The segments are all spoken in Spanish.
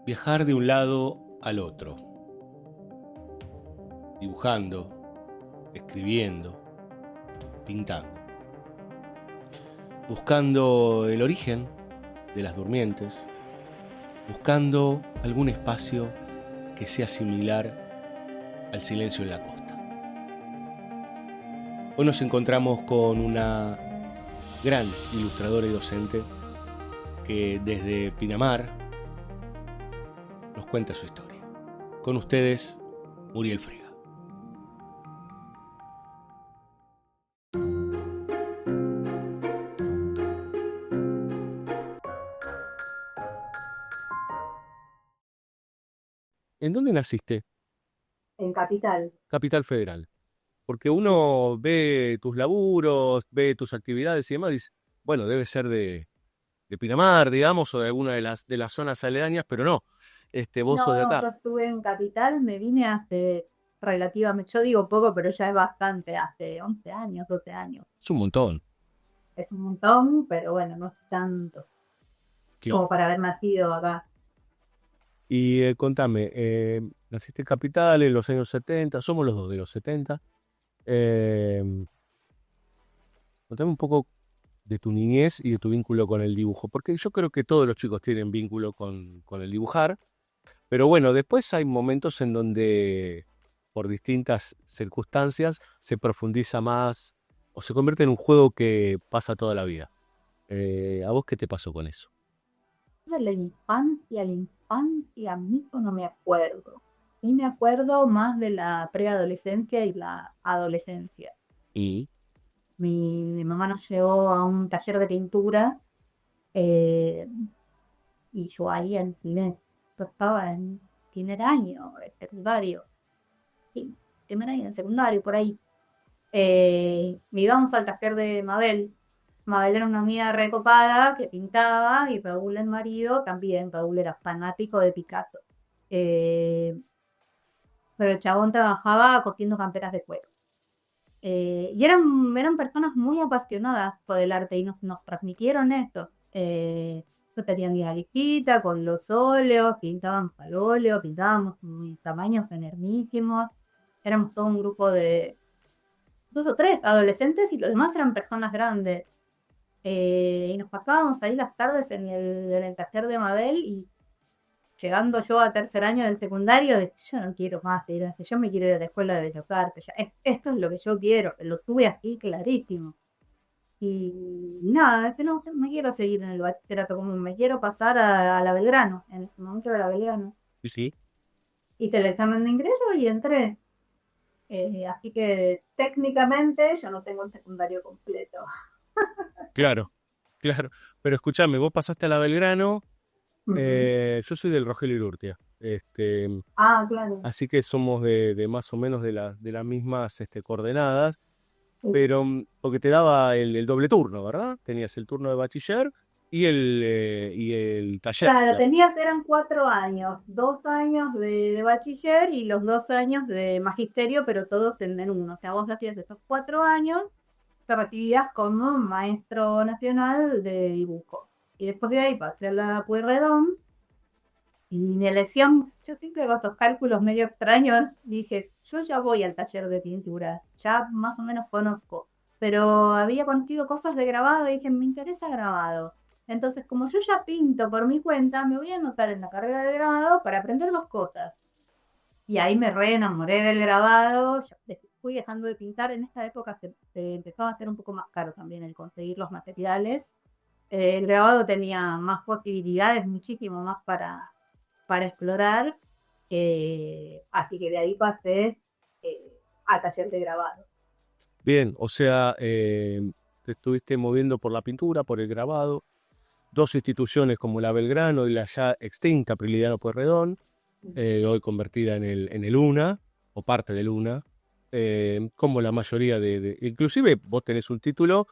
Viajar de un lado al otro, dibujando, escribiendo, pintando, buscando el origen de las durmientes, buscando algún espacio que sea similar al silencio en la costa. Hoy nos encontramos con una gran ilustradora y docente que desde Pinamar nos cuenta su historia. Con ustedes, Muriel Frega. ¿En dónde naciste? En Capital. Capital Federal. Porque uno ve tus laburos, ve tus actividades y demás, y dice, bueno, debe ser de Pinamar, digamos, o de alguna de las zonas aledañas, pero no, vos sos de No, yo acá. estuve en Capital, me vine hace relativamente, yo digo poco, pero ya es bastante, hace 11 años, 12 años. Es un montón. Es un montón, pero bueno, no es tanto como para haber nacido acá. Y contame, naciste en Capital en los años 70, somos los dos de los 70. Eh, Contame un poco de tu niñez y de tu vínculo con el dibujo, porque yo creo que todos los chicos tienen vínculo con el dibujar. Pero bueno, después hay momentos en donde, por distintas circunstancias, se profundiza más o se convierte en un juego que pasa toda la vida. ¿A vos qué te pasó con eso? De la infancia mismo no me acuerdo. Sí me acuerdo más de la preadolescencia y la adolescencia. Y Mi mamá nos llevó a un taller de pintura eh, y yo ahí alquilé. Yo estaba en primer año, secundario. Sí, primer año en secundario, por ahí. Íbamos al taller de Mabel. Mabel era una amiga recopada que pintaba y Raúl, el marido, también. Raúl era fanático de Picasso. Eh, pero el chabón trabajaba cosiendo camperas de cuero. Y eran personas muy apasionadas por el arte y nos transmitieron esto. Yo tenía mi valijita con los óleos, pintaban al óleo, pintábamos tamaños enormísimos. Éramos todo un grupo de dos o tres adolescentes y los demás eran personas grandes. Y nos pasábamos ahí las tardes en el taller de Mabel y llegando yo a tercer año del secundario, de que yo no quiero más ir a yo me quiero ir a la escuela de Bellas Artes, esto es lo que yo quiero, lo tuve aquí clarísimo. Y nada, es que no me quiero seguir en el bachillerato común, me quiero pasar a la Belgrano, en este momento era la Belgrano. sí, sí, Hice el examen de ingreso y entré. Así que técnicamente yo no tengo el secundario completo. claro, claro. Pero escúchame, vos pasaste a la Belgrano, Ujú. yo soy del Rogelio Urrutia, Ah, claro. así que somos de más o menos de las mismas coordenadas. Sí. Pero porque te daba el doble turno, ¿verdad? Tenías el turno de bachiller y el taller. Claro, eran 4 años, 2 años de bachiller y los 2 años de magisterio, pero todos en uno. O sea, vos hacías estos 4 años, te recibías como maestro nacional de dibujo. Y después de ahí pasé a la Pueyrredón y mi elección, yo siempre hago estos cálculos medio extraños, dije, yo ya voy al taller de pintura, ya más o menos conozco, pero había contigo cosas de grabado y dije, me interesa grabado. Entonces, como yo ya pinto por mi cuenta, me voy a anotar en la carrera de grabado para aprender dos cosas. Y ahí me re enamoré del grabado, fui dejando de pintar, en esta época se empezaba a ser un poco más caro también el conseguir los materiales. El grabado tenía más posibilidades, muchísimo más para explorar. Así que de ahí pasé a taller de grabado. Bien, o sea, te estuviste moviendo por la pintura, por el grabado, dos instituciones como la Belgrano y la ya extinta Prilidiano Pueyrredón, hoy convertida en el UNA, o parte del UNA, como la mayoría inclusive vos tenés un título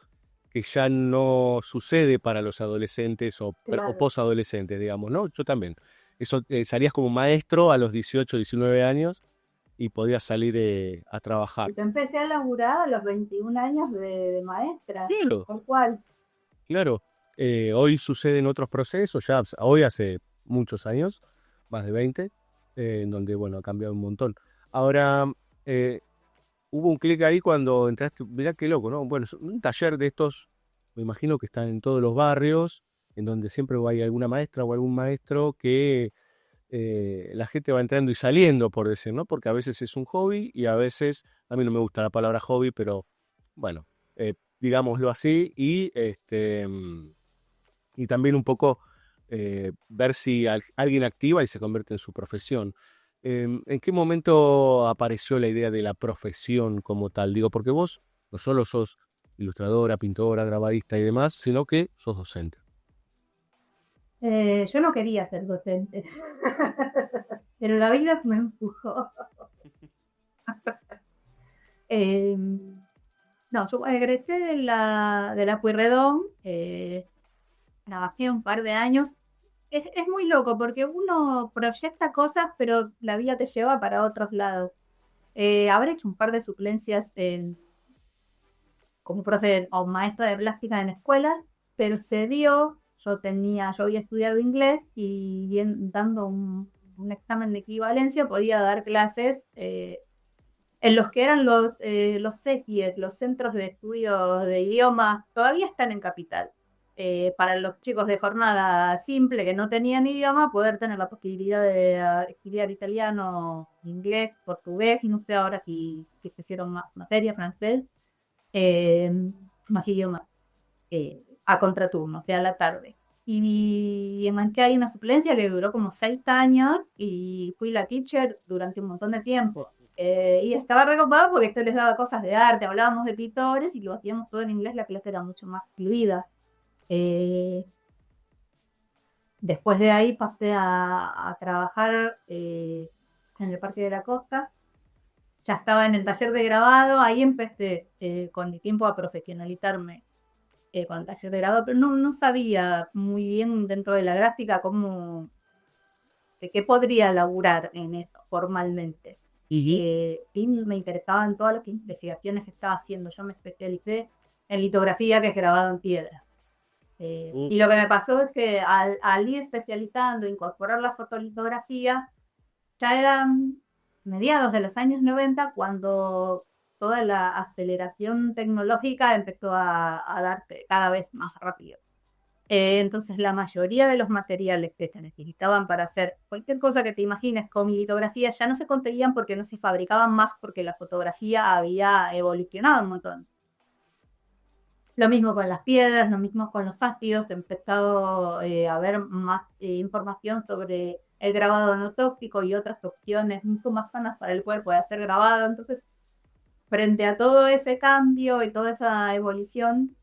que ya no sucede para los adolescentes o Claro. posadolescentes, digamos, ¿no? Yo también. Eso, salías como maestro a los 18, 19 años y podías salir a trabajar. Y yo empecé a laburar a los 21 años de maestra, Claro, tal cual. claro. Hoy suceden otros procesos, ya hoy hace muchos años, más de 20, en donde, bueno, ha cambiado un montón. Ahora, hubo un clic ahí cuando entraste, mirá qué loco, ¿no? Bueno, es un taller de estos, me imagino que están en todos los barrios, en donde siempre hay alguna maestra o algún maestro que la gente va entrando y saliendo, por decir, ¿no? Porque a veces es un hobby y a veces, a mí no me gusta la palabra hobby, pero bueno, digámoslo así, y también un poco ver si alguien activa y se convierte en su profesión. ¿En qué momento apareció la idea de la profesión como tal? Digo, porque vos no solo sos ilustradora, pintora, grabadista y demás, sino que sos docente. Yo no quería ser docente, pero la vida me empujó. Eh, no, yo egresé de la Pueyrredón, trabajé un par de años. Es muy loco porque uno proyecta cosas, pero la vida te lleva para otros lados. Habré hecho un par de suplencias como profe o maestra de plástica en escuelas, pero se dio, yo había estudiado inglés y dando un examen de equivalencia podía dar clases en los que eran los CETIEC, los Centros de Estudios de Idiomas, todavía están en Capital. Para los chicos de jornada simple que no tenían idioma, poder tener la posibilidad de estudiar italiano, inglés, portugués, y no sé ahora si pusieron más materia, francés, eh, más idiomas, a contraturno, o sea, a la tarde. Y manté ahí una suplencia que duró como 6 años y fui la teacher durante un montón de tiempo. Y estaba recopada porque esto les daba cosas de arte, hablábamos de pintores y lo hacíamos todo en inglés, la clase era mucho más fluida. Eh, Después de ahí pasé a trabajar en el Parque de la Costa. Ya estaba en el taller de grabado, ahí empecé con el tiempo a profesionalizarme con el taller de grabado, pero no sabía muy bien dentro de la gráfica de qué podría laburar en esto formalmente. Y Y me interesaban todas las investigaciones que estaba haciendo. Yo me especialicé en litografía, que es grabado en piedra. mm, Y lo que me pasó es que al ir especializando, incorporar la fotolitografía, ya eran mediados de los años 90 cuando toda la aceleración tecnológica empezó a darte cada vez más rápido. Entonces la mayoría de los materiales que se necesitaban para hacer cualquier cosa que te imagines con litografía ya no se conseguían porque no se fabricaban más porque la fotografía había evolucionado un montón. Lo mismo con las piedras, lo mismo con los fástidos, he empezado a ver más información sobre el grabado no tóxico y otras opciones mucho más sanas para el cuerpo de hacer grabado. Entonces, frente a todo ese cambio y toda esa evolución,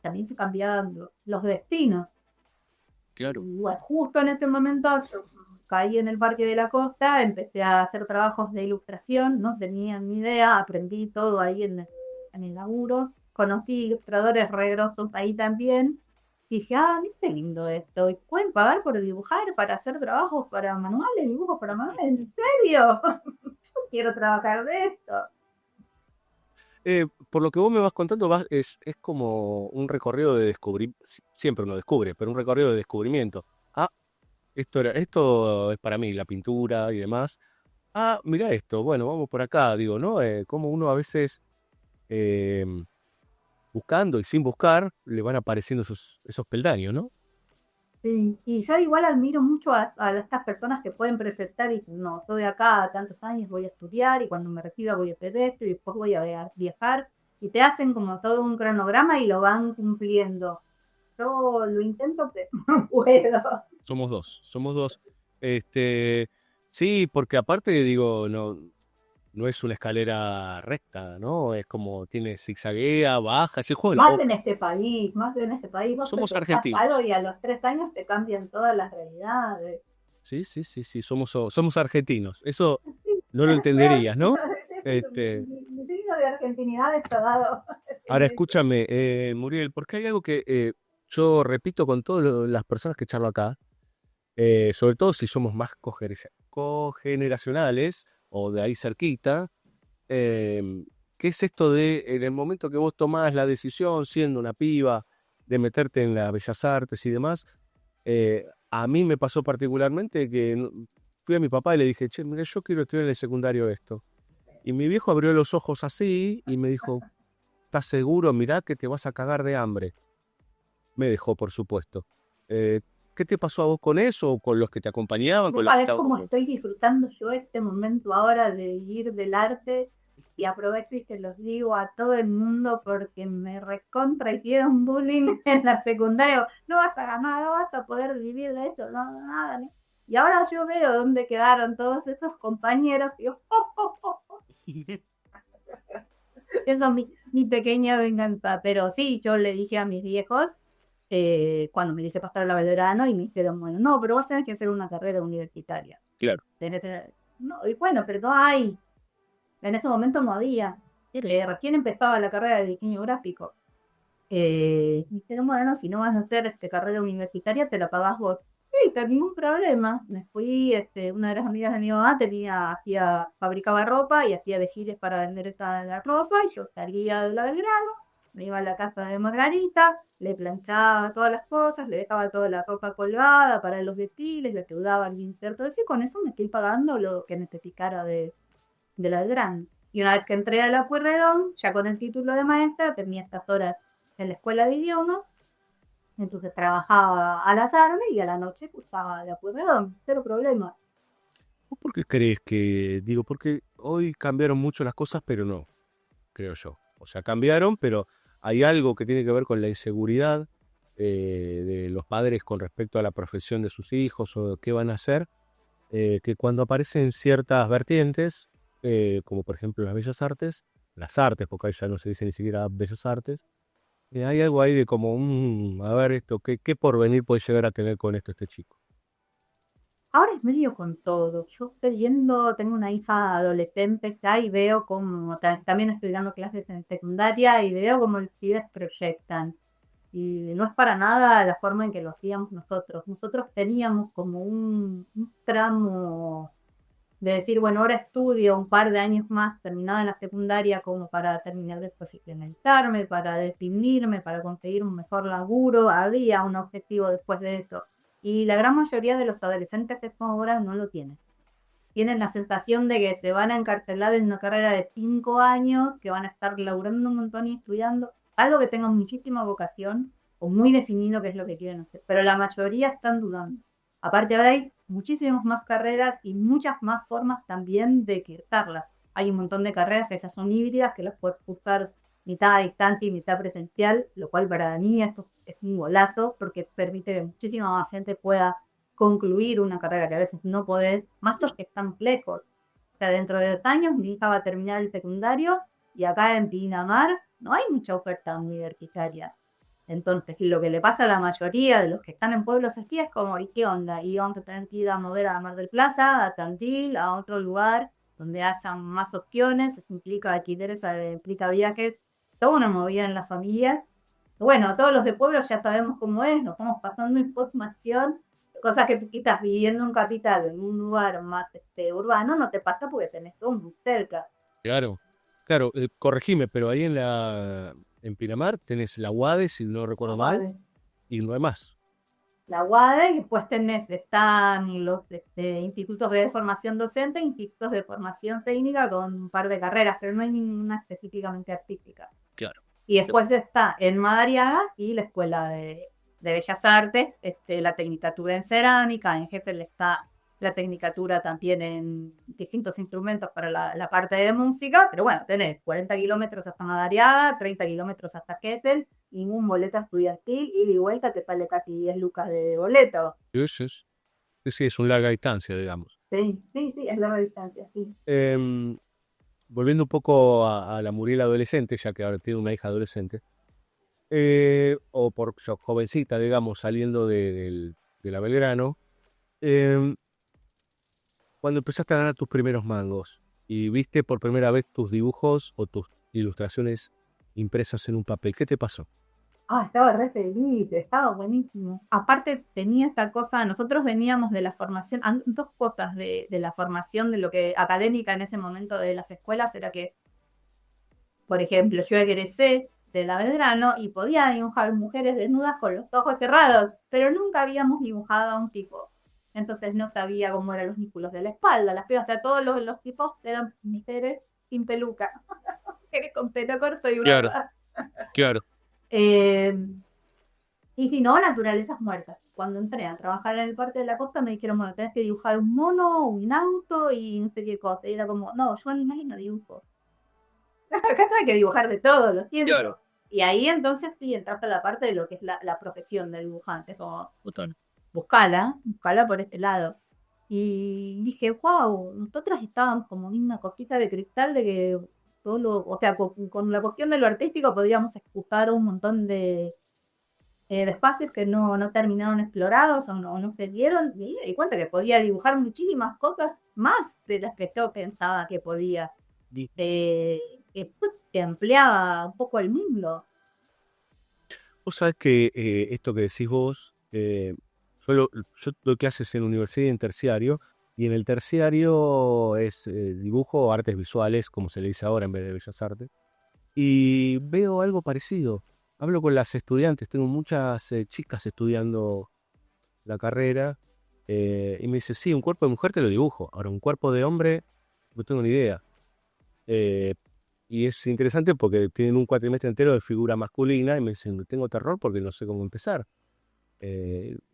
también se cambian los destinos. claro. Bueno, justo en este momento yo caí en el Parque de la Costa, empecé a hacer trabajos de ilustración, no tenía ni idea, aprendí todo ahí en el laburo, conocí ilustradores re grosos ahí también, y dije, mira qué lindo esto, y pueden pagar por dibujar, para hacer trabajos para manuales, dibujos para manuales, ¿en serio? Yo quiero trabajar de esto. Por lo que vos me vas contando, es como un recorrido de descubrimiento, siempre uno descubre, pero un recorrido de descubrimiento. Ah, esto es para mí, la pintura y demás. Ah, mira esto, bueno, vamos por acá, digo, ¿no? Como uno a veces, eh, buscando y sin buscar, le van apareciendo esos peldaños, ¿no? Sí, y yo igual admiro mucho a estas personas que pueden presentar y dicen, no, estoy acá a tantos años, voy a estudiar y cuando me reciba voy a hacer esto y después voy a viajar y te hacen como todo un cronograma y lo van cumpliendo. Yo lo intento, pero no puedo. Somos dos. Este, sí, porque aparte, digo, no es una escalera recta, ¿no? Es como tiene zigzaguea, baja, ese juego. Más en este país, vos Somos empezás algo argentinos. y a los 3 años te cambian todas las realidades. Sí, sí, sí, sí, somos argentinos. Eso Sí, no lo entenderías, ¿no? Este, mi signo de argentinidad está dado en ahora eso. escúchame, Muriel, porque hay algo que yo repito con todas las personas que charlo acá, sobre todo si somos más cogeneracionales o de ahí cerquita, ¿qué es esto de en el momento que vos tomás la decisión, siendo una piba, de meterte en las bellas artes y demás? a mí me pasó particularmente que fui a mi papá y le dije, che, mira, yo quiero estudiar en el secundario esto. Y mi viejo abrió los ojos así y me dijo, ¿estás seguro? Mirá que te vas a cagar de hambre. Me dejó, por supuesto. ¿Qué te pasó a vos con eso? ¿O con los que te acompañaban? No ¿Con los que sabes estaban cómo como... estoy disfrutando yo este momento ahora de vivir del arte y aprovecho y te los digo a todo el mundo porque me recontra hicieron bullying en la secundaria. No vas a ganar, no vas a poder vivir de esto, no, nada. Y ahora yo veo dónde quedaron todos estos compañeros y yo, eso es mi pequeña venganza. Pero sí, yo le dije a mis viejos, cuando me dice pasar la verano y me dijeron, bueno, no, pero vos tenés que hacer una carrera universitaria. Claro. No, y bueno, pero no hay. En ese momento no había. Recién empezaba la carrera de diseño gráfico. Me dijeron, bueno, si no vas a hacer carrera universitaria, te la pagás vos. Sí, sin ningún problema. Me fui, una de las amigas de mi mamá fabricaba ropa y hacía desfiles para vender la ropa, y yo salía de la Belgrano, me iba a la casa de Margarita, le planchaba todas las cosas, le dejaba toda la ropa colgada para los desfiles, le ayudaba al limpiar todo eso, y con eso me estoy pagando lo que necesitara de la Belgrano. Y una vez que entré a la Pueyrredón, ya con el título de maestra, tenía estas horas en la escuela de idiomas. Entonces trabajaba a la tarde y a la noche cursaba la Pueyrredón, cero problema. ¿Vos por qué crees que, digo, porque hoy cambiaron mucho las cosas, pero no, creo yo. O sea, cambiaron, pero hay algo que tiene que ver con la inseguridad de los padres con respecto a la profesión de sus hijos o qué van a hacer, que cuando aparecen ciertas vertientes, como por ejemplo las artes, porque ahí ya no se dice ni siquiera bellas artes, hay algo ahí de como, a ver esto, ¿qué porvenir puede llegar a tener con esto este chico? Ahora es medio con todo. Yo estoy viendo, tengo una hija adolescente ya y veo como, también estoy dando clases en secundaria y veo como los pibes proyectan. Y no es para nada la forma en que lo hacíamos nosotros. Nosotros teníamos como un tramo de decir, bueno, ahora estudio un par de años más, terminada en la secundaria, como para terminar de profesionalizarme, para definirme, para conseguir un mejor laburo. Había un objetivo después de esto. Y la gran mayoría de los adolescentes que son ahora no lo tienen. Tienen la sensación de que se van a encarcelar en una carrera de 5 años, que van a estar laburando un montón y estudiando, algo que tengan muchísima vocación o muy definido qué es lo que quieren hacer. Pero la mayoría están dudando. Aparte ahora hay muchísimas más carreras y muchas más formas también de ejercerlas. Hay un montón de carreras, esas son híbridas, que las puedes buscar mitad a distancia y mitad presencial, lo cual para mí esto es un golazo porque permite que muchísima más gente pueda concluir una carrera que a veces no podés, más los que están flecos. O sea, dentro de 2 años mi hija va a terminar el secundario y acá en Pinamar no hay mucha oferta universitaria. Entonces, lo que le pasa a la mayoría de los que están en pueblos así es como, ¿y qué onda? Y vamos a tener que ir a mover a Mar del Plata, a Tandil, a otro lugar donde hayan más opciones, eso implica alquileres, implica viajes, toda una movida en la familia. Bueno, todos los de pueblo ya sabemos cómo es, nos estamos pasando información, cosas que estás viviendo en capital, en un lugar más urbano, no te pasa porque tenés todo muy cerca. Claro, claro, corregime, pero ahí en Pinamar tenés la UADE, si no recuerdo mal, Guade. y no hay más. La UADE, y después están los institutos de formación docente, institutos de formación técnica con un par de carreras, pero no hay ninguna específicamente artística. Claro. Y después está en Madariaga y la Escuela de Bellas Artes, la Tecnicatura en Cerámica, en Gesell está la Tecnicatura también en distintos instrumentos para la parte de música, pero bueno, tenés 40 kilómetros hasta Madariaga, 30 kilómetros hasta Gesell, y un boleto estudiantil, ida y vuelta te sale casi 10 lucas de boleto. Sí, es una larga distancia, digamos. Sí, sí, sí, es larga distancia, sí. Volviendo un poco a la Muriel adolescente, ya que ahora tiene una hija adolescente, o por jovencita, digamos, saliendo de la Belgrano, em, cuando empezaste a ganar tus primeros mangos y viste por primera vez tus dibujos o tus ilustraciones impresas en un papel, ¿qué te pasó? Estaba re feliz, estaba buenísimo. Aparte tenía esta cosa, nosotros veníamos de la formación, dos cosas de la formación de lo que académica en ese momento de las escuelas era que, por ejemplo, yo egresé de la Belgrano y podía dibujar mujeres desnudas con los ojos cerrados, pero nunca habíamos dibujado a un tipo. Entonces no sabía cómo eran los músculos de la espalda, las piernas, todos los tipos eran mujeres sin peluca, mujeres con pelo corto y Claro, barba. claro. Eh, y si no, naturalezas muertas. Cuando entré a trabajar en el Parque de la Costa me dijeron, bueno, tenés que dibujar un mono, un auto y no sé qué cosa. Y era como, no, yo animales no dibujo. Acá hay que dibujar de todo, lo siento. Claro. Y ahí entonces sí entraste a la parte de lo que es la profesión del dibujante, como Total. buscala por este lado. Y dije, wow, nosotras estábamos como en una cosita de cristal de que todo lo, o sea, con la cuestión de lo artístico podríamos explotar un montón de espacios que no terminaron explorados o no se dieron. Y me di cuenta que podía dibujar muchísimas cosas más de las que yo pensaba que podía. Di- Que te ampliaba un poco el mundo. Vos sabés que esto que decís vos, yo doy clases en universidad y en terciario, y en el terciario es dibujo, artes visuales, como se le dice ahora en vez de bellas artes, y veo algo parecido. Hablo con las estudiantes, tengo muchas chicas estudiando la carrera, y me dice, sí, un cuerpo de mujer te lo dibujo, ahora un cuerpo de hombre no tengo ni idea. Eh, y es interesante porque tienen un cuatrimestre entero de figura masculina y me dicen, tengo terror porque no sé cómo empezar.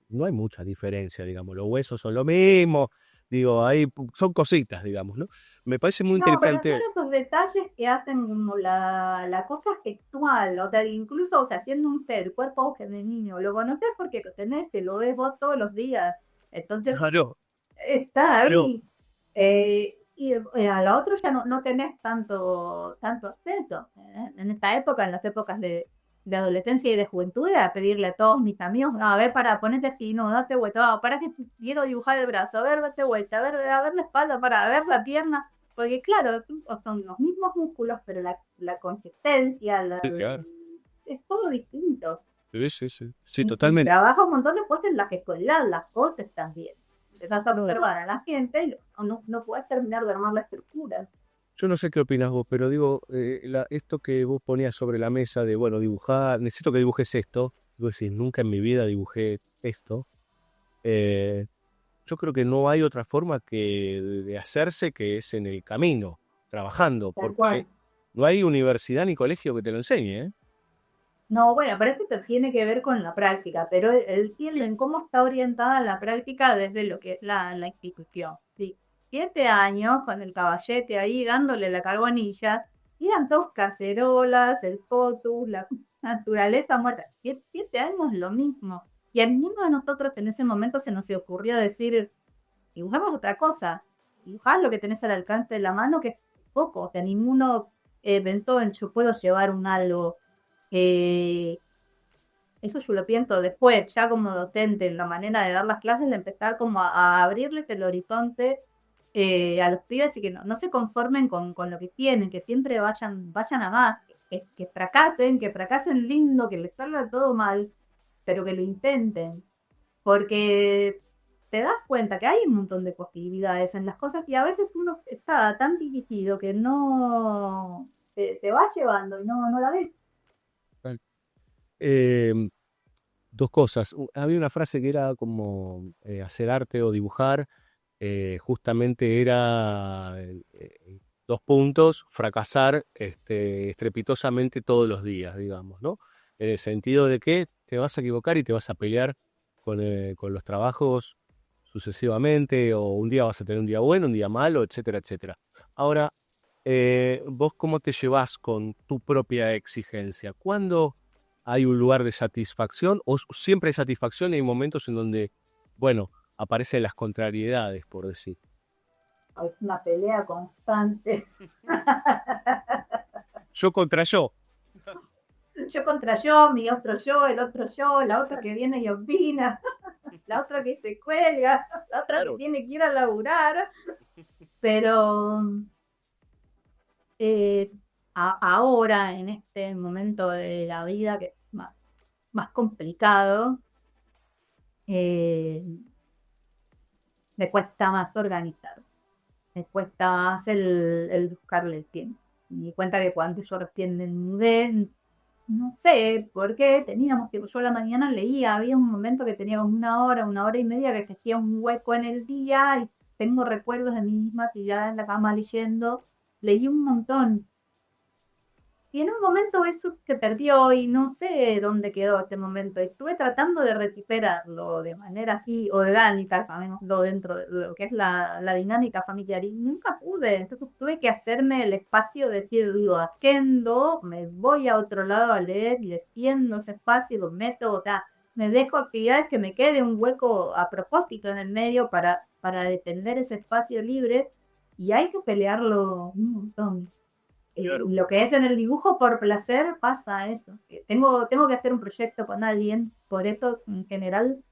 No hay mucha diferencia, digamos, los huesos son lo mismo, digo, ahí son cositas, digamos, ¿no? Me parece muy No, pero son interesante. esos detalles que hacen como la cosa gestual, o sea, incluso, o sea, siendo un ser, cuerpo femenino, lo conoces porque lo tenés, te lo ves vos todos los días. Entonces, Claro, está claro. ahí. Y a la otra ya no tenés tanto acceso. En esta época, en las épocas de adolescencia y de juventud, era pedirle a todos mis amigos, no, a ver, pedirte aquí, no, date vuelta, para que quiero dibujar el brazo, a ver, date vuelta, a ver la espalda, para ver la pierna. Porque claro, son los mismos músculos, pero la consistencia, Sí, claro. es todo distinto. Sí, sí, sí. Sí, Y totalmente. trabaja un montón de cosas en las que colgar las cosas también. Empezás a No, observar a la gente y no puedes terminar de armar la estructura. yo no sé qué opinas vos, pero digo, esto que vos ponías sobre la mesa de, bueno, dibujar, necesito que dibujes esto. Vos decís, nunca en mi vida dibujé esto. Eh, yo creo que no hay otra forma que de hacerse que es en el camino, trabajando, Tal cual. porque no hay universidad ni colegio que te lo enseñe, ¿eh? No, bueno, pero esto tiene que ver con la práctica, pero el tiempo en cómo está orientada la práctica desde lo que es la institución. ¿Sí? 7 años con el caballete ahí dándole la carbonilla, y eran todos cacerolas, el fotus, la naturaleza muerta. 7 años lo mismo. Y a ninguno de nosotros en ese momento se nos ocurrió decir, dibujamos otra cosa, dibujás lo que tenés al alcance de la mano, que es poco, o sea, ninguno pensó en yo puedo llevar un algo. Eh, Eso yo lo pienso después, ya como docente, en la manera de dar las clases, de empezar como a abrirles el horizonte a los pibes y que no se conformen con lo que tienen, que siempre vayan a más, que fracasen lindo, que les salga todo mal, pero que lo intenten, porque te das cuenta que hay un montón de posibilidades en las cosas y a veces uno está tan dirigido que no se va llevando y no la ve. Tal. Eh, Dos cosas. Había una frase que era como hacer arte o dibujar, justamente era dos puntos, fracasar estrepitosamente todos los días, digamos, ¿no? En el sentido de que te vas a equivocar y te vas a pelear con los trabajos sucesivamente, o un día vas a tener un día bueno, un día malo, etcétera, etcétera. Ahora, ¿vos cómo te llevas con tu propia exigencia? ¿Cuándo hay un lugar de satisfacción o siempre hay satisfacción y hay momentos en donde, bueno, aparecen las contrariedades, por decir? Es una pelea constante. Yo contra yo. Yo contra yo, mi otro yo, el otro yo, la otra que viene y opina, la otra que se cuelga, la otra que Claro. tiene que ir a laburar. Pero eh, ahora, en este momento de la vida que es más complicado, eh, me cuesta más organizar, me cuesta más el buscarle el tiempo. Y me di cuenta que cuando yo recién me mudé, no sé por qué, teníamos que, yo a la mañana leía, había un momento que teníamos una hora y media que hacía un hueco en el día y tengo recuerdos de mí misma tirada en la cama leyendo, leí un montón. Y en un momento eso se perdió y no sé dónde quedó este momento. Estuve tratando de recuperarlo de manera así orgánica, llamémoslo, dentro de lo que es la dinámica familiar y nunca pude. Entonces tuve que hacerme el espacio de decir, digo, agendo, me voy a otro lado a leer y extiendo ese espacio, lo meto, o sea, me dejo actividades que me quede un hueco a propósito en el medio para defender ese espacio libre y hay que pelearlo un montón. Claro. Lo que es en el dibujo por placer pasa eso. Tengo que hacer un proyecto con alguien, por esto en general,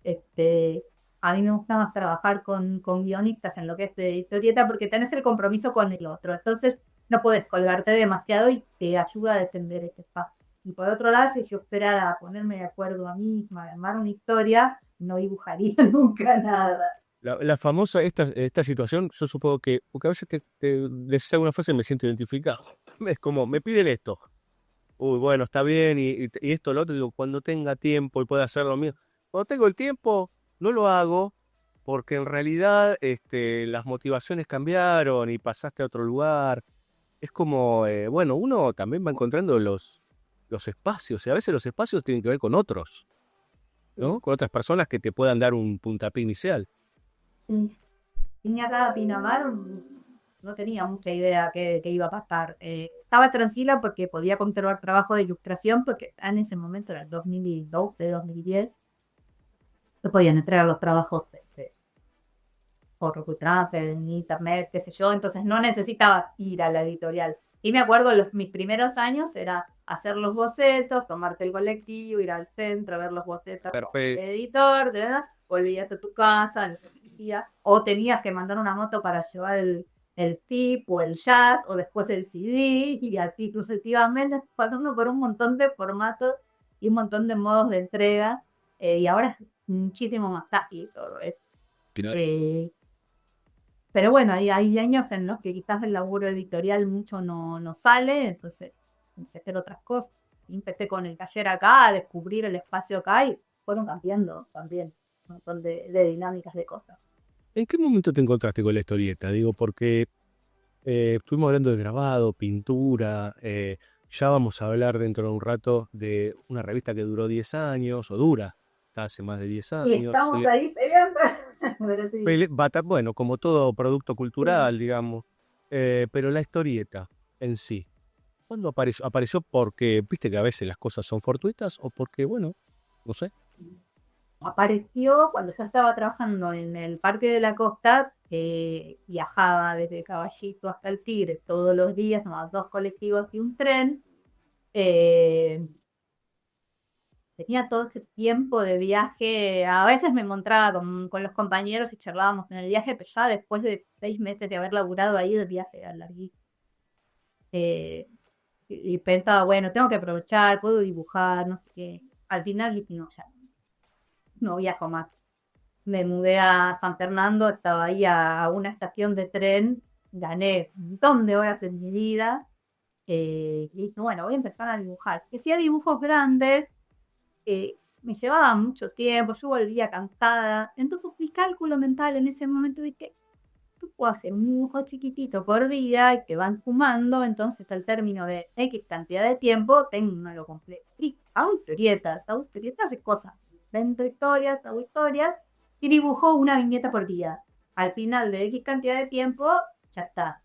este, a mí me gusta más trabajar con guionistas en lo que es de historieta porque tenés el compromiso con el otro. Entonces no puedes colgarte demasiado y te ayuda a defender este espacio. Y por otro lado, si yo esperara a ponerme de acuerdo a mí misma, a armar una historia, no dibujaría nunca nada. La famosa, esta situación, yo supongo que, porque a veces te decís alguna frase y me siento identificado. Es como, me piden esto. Uy, bueno, está bien, y esto, lo otro, digo, cuando tenga tiempo y pueda hacer lo mío. Cuando tengo el tiempo, no lo hago, porque en realidad las motivaciones cambiaron y pasaste a otro lugar. Es como, bueno, uno también va encontrando los espacios, y a veces los espacios tienen que ver con otros, ¿no? Con otras personas que te puedan dar un puntapié inicial. Sí. Vine acá a Pinamar, no tenía mucha idea que iba a pasar. Estaba tranquila porque podía continuar trabajo de ilustración, porque en ese momento era el 2012, 2010, se podían entregar los trabajos por Rucutrafe, en internet, qué sé yo, entonces no necesitaba ir a la editorial. Y me acuerdo, mis primeros años era hacer los bocetos, tomarte el colectivo, ir al centro, ver los bocetos con el Perfecto. editor, volvías a tu casa, lo que querías, o tenías que mandar una moto para llevar el tip o el chat, o después el CD, y así sucesivamente, pasando por un montón de formatos y un montón de modos de entrega, y ahora es muchísimo más táctil todo esto. Pero bueno, hay años en los que quizás el laburo editorial mucho no sale, entonces empecé a hacer otras cosas. Empecé con el taller acá, a descubrir el espacio acá y fueron cambiando también un montón de dinámicas de cosas. ¿En qué momento te encontraste con la historieta? Digo, porque estuvimos hablando de grabado, pintura, ya vamos a hablar dentro de un rato de una revista que duró 10 años, o dura, está hace más de 10 Y años. estamos ahí peleando. Pero sí, Bueno, como todo producto sí. cultural, digamos, pero la historieta en sí, ¿cuándo apareció? ¿Apareció porque, viste que a veces las cosas son fortuitas o porque, bueno, no sé? Apareció cuando yo estaba trabajando en el Parque de la Costa, viajaba desde Caballito hasta el Tigre todos los días, tomaba 2 colectivos y un tren. eh, Tenía todo este tiempo de viaje, a veces me encontraba con los compañeros y charlábamos en el viaje, pero ya después de 6 meses de haber laburado ahí, el viaje era larguísimo. Y pensaba, bueno, tengo que aprovechar, puedo dibujar, no sé qué. Al final dije, no, ya, no viajo más. Me mudé a San Fernando, estaba ahí a una estación de tren, gané un montón de horas de mi vida, y dije, bueno, voy a empezar a dibujar. Que hacía dibujos grandes, me llevaba mucho tiempo, yo volvía cansada. Entonces mi cálculo mental en ese momento de que tú puedes hacer un dibujo chiquitito por día y que van sumando, entonces al término de X cantidad de tiempo tengo uno lo completo. Y hago historietas, hace cosas. Vendo historias, hago historias y dibujo una viñeta por día. Al final de X cantidad de tiempo, ya está.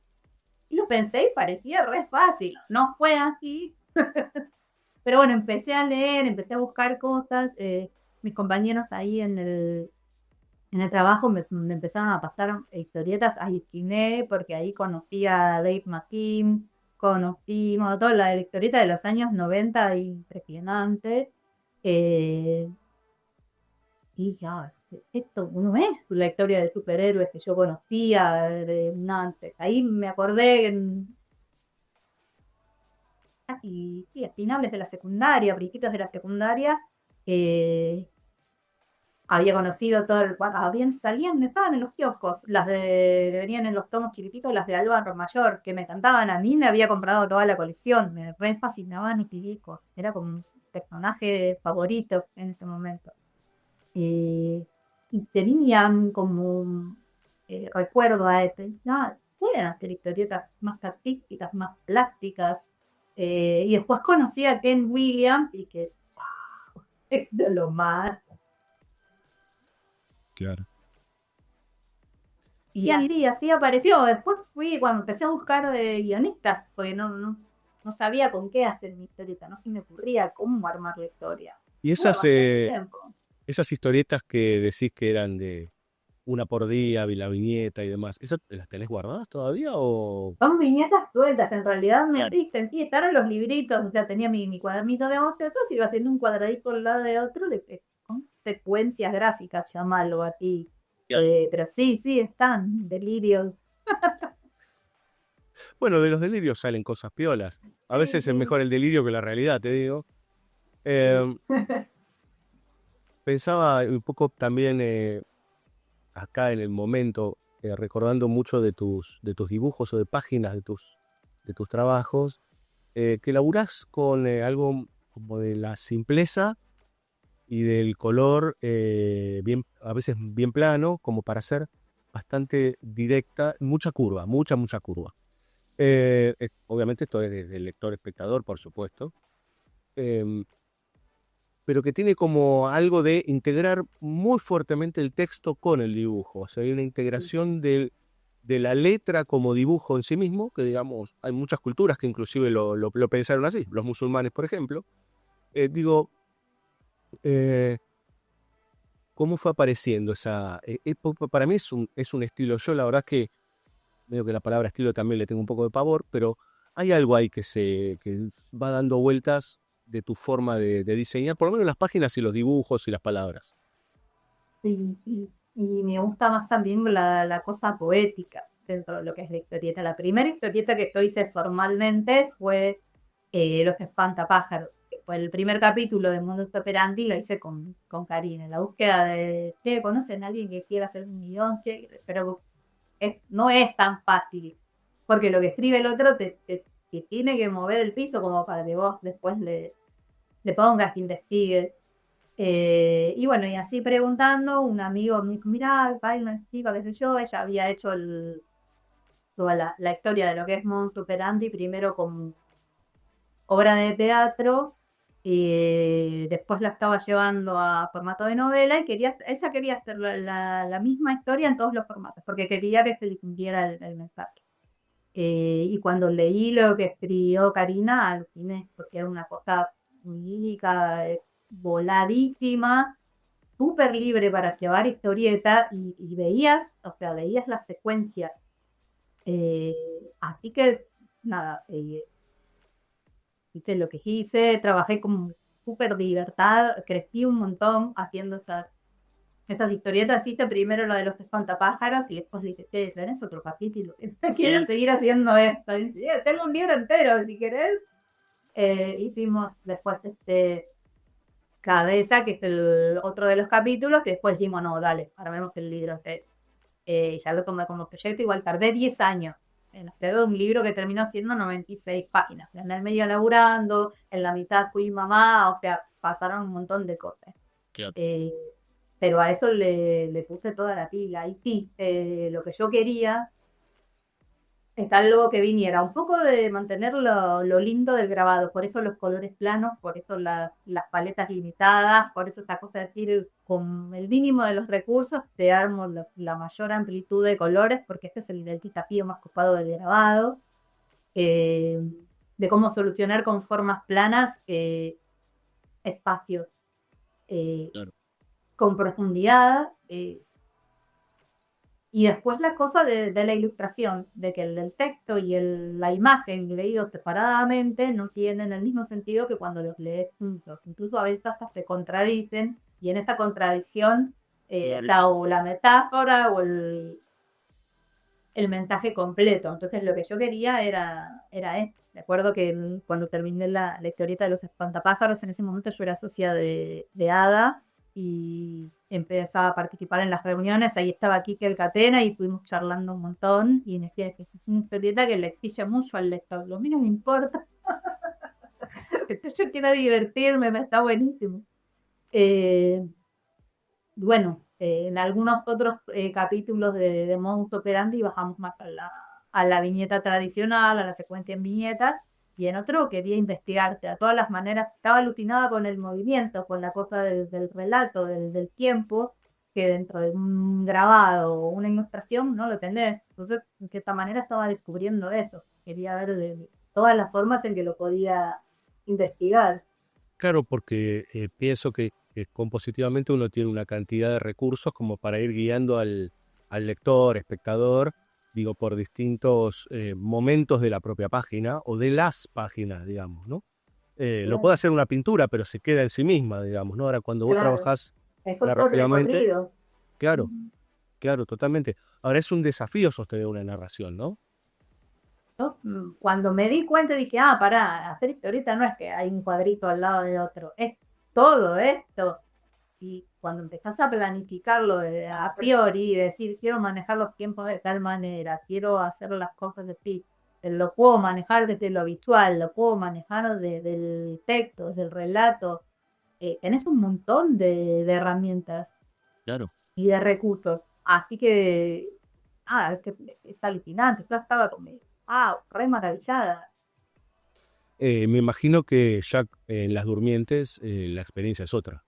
Y lo pensé y parecía re fácil. No fue así. Pero bueno, empecé a leer, empecé a buscar cosas. Mis compañeros ahí en el trabajo me empezaron a pasar historietas a Iquiné, porque ahí conocí a Dave McKean, conocí bueno, toda la historieta de los años 90 impresionante. Eh, y ya, esto no es la historia de superhéroes que yo conocía de antes. Ahí me acordé y a finales de la secundaria, principios de la secundaria, eh, había conocido todo el cuadro, estaban en los kioscos, que venían en los tomos chiquititos, las de Alba Mayor, que me encantaban. A mí me había comprado toda la colección, me re fascinaban estos discos, era como un personaje favorito en este momento. Y tenían como un recuerdo a este, pueden hacer historietas más artísticas, más plásticas. Y después conocí a Ken Williams y que es de lo más. Claro. Y así apareció. Después cuando empecé a buscar de guionistas, porque no sabía con qué hacer mi historieta, no se me ocurría cómo armar la historia. Y esas historietas que decís que eran de una por día, la viñeta y demás, ¿esas las tenés guardadas todavía o...? Son viñetas sueltas, en realidad me origen, sí, estaron los libritos, o sea, tenía mi cuadernito de bocetos y iba haciendo un cuadradito al lado de otro con secuencias gráficas, llamarlo a ti. Pero sí, están, delirios. Bueno, de los delirios salen cosas piolas. A veces es mejor el delirio que la realidad, te digo. Pensaba un poco también acá en el momento, recordando mucho de tus dibujos o de páginas de tus trabajos, que laburás con algo como de la simpleza y del color a veces bien plano, como para ser bastante directa, mucha curva. Obviamente esto es desde el lector-espectador, por supuesto, pero que tiene como algo de integrar muy fuertemente el texto con el dibujo. O sea, hay una integración de la letra como dibujo en sí mismo, que digamos, hay muchas culturas que inclusive lo pensaron así, los musulmanes, por ejemplo. ¿Cómo fue apareciendo esa...? Para mí es un estilo. Yo la verdad que veo que la palabra estilo también le tengo un poco de pavor, pero hay algo ahí que va dando vueltas de tu forma de diseñar, por lo menos las páginas y los dibujos y las palabras. Sí. Y me gusta más también la cosa poética dentro de lo que es la historieta. La primera historieta que hice formalmente fue Los Espantapájaros. Que fue el primer capítulo de Mundo Operandi, lo hice con Karina, en la búsqueda de, ¿conocen a alguien que quiera hacer un guión? Pero no es tan fácil, porque lo que escribe el otro te tiene que mover el piso como para que vos después le pongas que investigue. Y bueno, y así preguntando, un amigo me dijo, mirá, hay una chica, qué sé yo, ella había hecho toda la historia de lo que es Modus Operandi, primero con obra de teatro, y después la estaba llevando a formato de novela, y ella quería hacer la misma historia en todos los formatos, porque quería que se difundiera el mensaje. Y cuando leí lo que escribió Karina, aluciné, porque era una cosa muy lírica, voladísima, súper libre para llevar historieta y veías la secuencia. Así que, nada, hice lo que hice, trabajé con súper libertad, crecí un montón haciendo estas historietas. Hice primero lo de los espantapájaros y después le dije, tenés otro capítulo, quiero seguir haciendo esto. Tengo un libro entero, si querés. Hicimos después Cabeza, que es el otro de los capítulos, que después dijimos, no, dale, armemos el libro. Ya lo tomé como proyecto, igual tardé 10 años en hacer un libro que terminó siendo 96 páginas. En el medio laburando, en la mitad fui mamá, o sea, pasaron un montón de cosas. Claro. Pero a eso le puse toda la pila. Y sí, lo que yo quería es algo que viniera un poco de mantener lo lindo del grabado, por eso los colores planos, por eso las paletas limitadas, por eso esta cosa de decir, con el mínimo de los recursos te armo la mayor amplitud de colores, porque este es el desafío más copado del grabado, de cómo solucionar con formas planas espacios Claro. con profundidad. Y después la cosa de la ilustración, de que el texto y la imagen leídos separadamente no tienen el mismo sentido que cuando los lees juntos. Incluso a veces hasta se contradicen, y en esta contradicción está o la metáfora o el mensaje completo. Entonces lo que yo quería era esto. Me acuerdo que cuando terminé la historieta de los espantapájaros, en ese momento yo era socia de Ada, y empezaba a participar en las reuniones, ahí estaba Quique Alcatena y estuvimos charlando un montón y me decía que es una historieta que le exige mucho al lector, lo mío no me importa, yo quiero divertirme, me está buenísimo. Bueno, en algunos otros capítulos de Modus Operandi bajamos más a la viñeta tradicional, a la secuencia en viñetas, y en otro quería investigarte a todas las maneras, estaba alucinada con el movimiento, con la cosa del relato, del tiempo, que dentro de un grabado o una ilustración no lo tenés. Entonces, de esta manera estaba descubriendo esto. Quería ver de todas las formas en que lo podía investigar. Claro, porque pienso que compositivamente uno tiene una cantidad de recursos como para ir guiando al lector, espectador, digo, por distintos momentos de la propia página o de las páginas, digamos, ¿no? Lo puede hacer una pintura, pero se queda en sí misma, digamos, ¿no? Ahora, cuando vos Claro, trabajás es otro narrativamente, recorrido. claro, claro, totalmente. Ahora es un desafío sostener una narración, ¿no? Yo, cuando me di cuenta dije, pará, hacer historieta no es que hay un cuadrito al lado de otro, es todo esto. Y cuando empezás a planificarlo a priori y decir, quiero manejar los tiempos de tal manera, quiero hacer las cosas de ti, lo puedo manejar desde lo habitual, lo puedo manejar del texto, del relato, tenés un montón de herramientas Claro. y de recursos. Así que, que está alucinante. Yo estaba como, re maravillada. Me imagino que ya en Las Durmientes la experiencia es otra,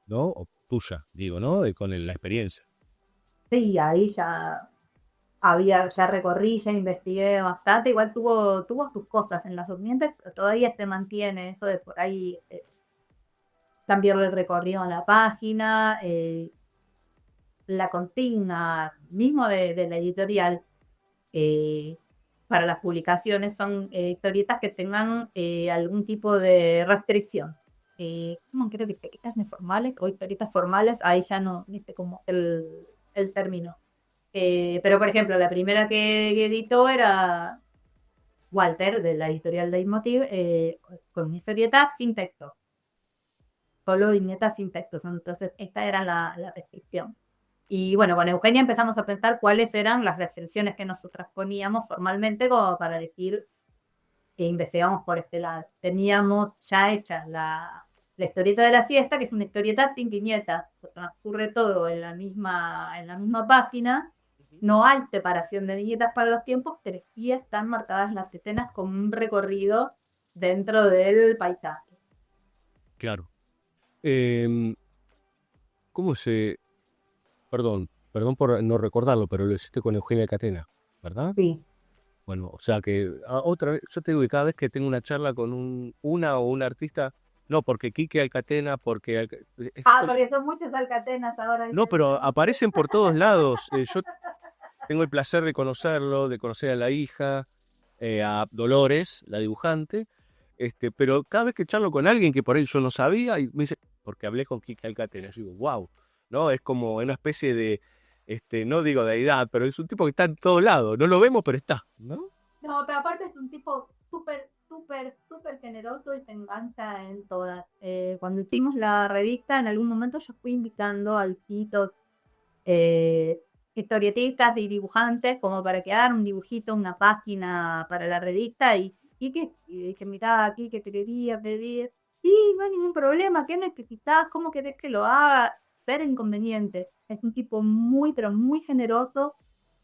¿no? O tuya, digo, ¿no? La experiencia. Sí, ahí ya recorrí, ya investigué bastante. Igual tuvo sus cosas en las durmientes, pero todavía se mantiene esto de por ahí cambiar el recorrido en la página, la consigna mismo de la editorial. Para las publicaciones son historietas que tengan algún tipo de restricción. ¿Cómo creo que historietas formales o historietas formales? Ahí ya no, viste como el término. Pero, por ejemplo, la primera que editó era Walter, de la editorial Leitmotiv, con una historieta sin texto. Solo viñetas sin textos. Entonces, esta era la restricción. Y bueno, con Eugenia empezamos a pensar cuáles eran las restricciones que nosotras poníamos formalmente como para decir que investigamos por este lado. Teníamos ya hecha la historieta de la siesta, que es una historieta sin viñetas. Transcurre todo en la misma página. No hay separación de viñetas para los tiempos, pero sí están marcadas las escenas con un recorrido dentro del paisaje. Claro. ¿Cómo se...? Perdón por no recordarlo, pero lo hiciste con Eugenia Catena, ¿verdad? Sí. Bueno, o sea que otra vez, yo te digo que cada vez que tengo una charla con una o un artista, no, porque Quique Alcatena, porque... Porque son muchas alcatenas ahora. No, pero aparecen por todos lados. Yo tengo el placer de conocerlo, de conocer a la hija, a Dolores, la dibujante, pero cada vez que charlo con alguien que por ahí yo no sabía, y me dice, porque hablé con Quique Alcatena, yo digo, wow, ¿no? Es como una especie de, no digo deidad, pero es un tipo que está en todos lados, no lo vemos, pero está, ¿no? No, pero aparte es un tipo súper, súper, súper generoso y se engancha en todas. Cuando hicimos la revista, en algún momento yo fui invitando al Tito historietistas y dibujantes como para que hagan un dibujito, una página para la revista y que miraba aquí que te quería pedir. Sí, no hay ningún problema, ¿qué necesitas? ¿Cómo querés que lo haga? Ser inconveniente. Es un tipo muy, pero muy generoso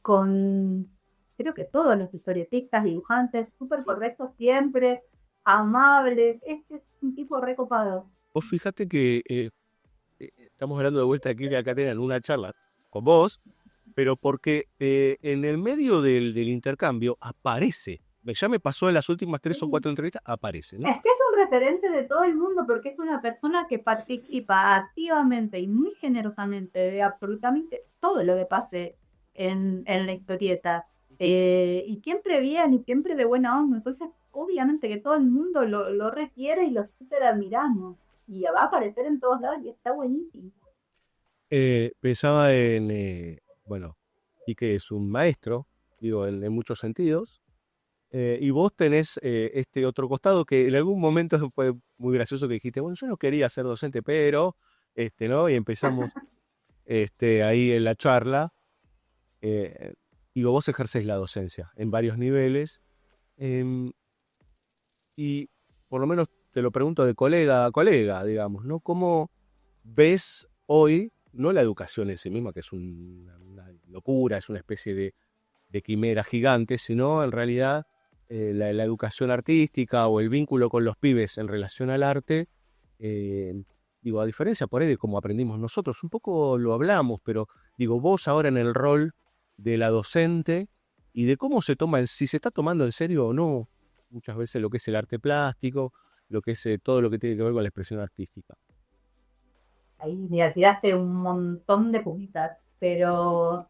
con, creo que todos los historietistas, dibujantes, súper correctos siempre, amables. Es un tipo recopado. Vos fíjate que estamos hablando de vuelta de Quique Alcatena en una charla con vos, pero porque en el medio del intercambio aparece, ya me pasó en las últimas 3 o 4 entrevistas, aparece, ¿no? Es que es un referente de todo el mundo porque es una persona que participa activamente y muy generosamente de absolutamente todo lo que pase en la historieta. Y siempre bien y siempre de buena onda. Entonces, obviamente que todo el mundo lo requiere y lo súper admiramos. Y va a aparecer en todos lados y está buenísimo. Pensaba en, bueno, Quique es un maestro, digo, en muchos sentidos, y vos tenés este otro costado que en algún momento fue muy gracioso que dijiste, bueno, yo no quería ser docente, pero, ¿no? Y empezamos. ahí en la charla. Digo, vos ejercés la docencia en varios niveles, y por lo menos te lo pregunto de colega a colega, digamos, ¿no? ¿Cómo ves hoy, no la educación en sí misma, que es una locura, es una especie de quimera gigante, sino en realidad la educación artística o el vínculo con los pibes en relación al arte? Digo, a diferencia por ahí de cómo aprendimos nosotros, un poco lo hablamos, pero digo, vos ahora en el rol de la docente y de cómo se toma, si se está tomando en serio o no, muchas veces lo que es el arte plástico, lo que es todo lo que tiene que ver con la expresión artística. Ahí, mira, tiraste un montón de puntas, pero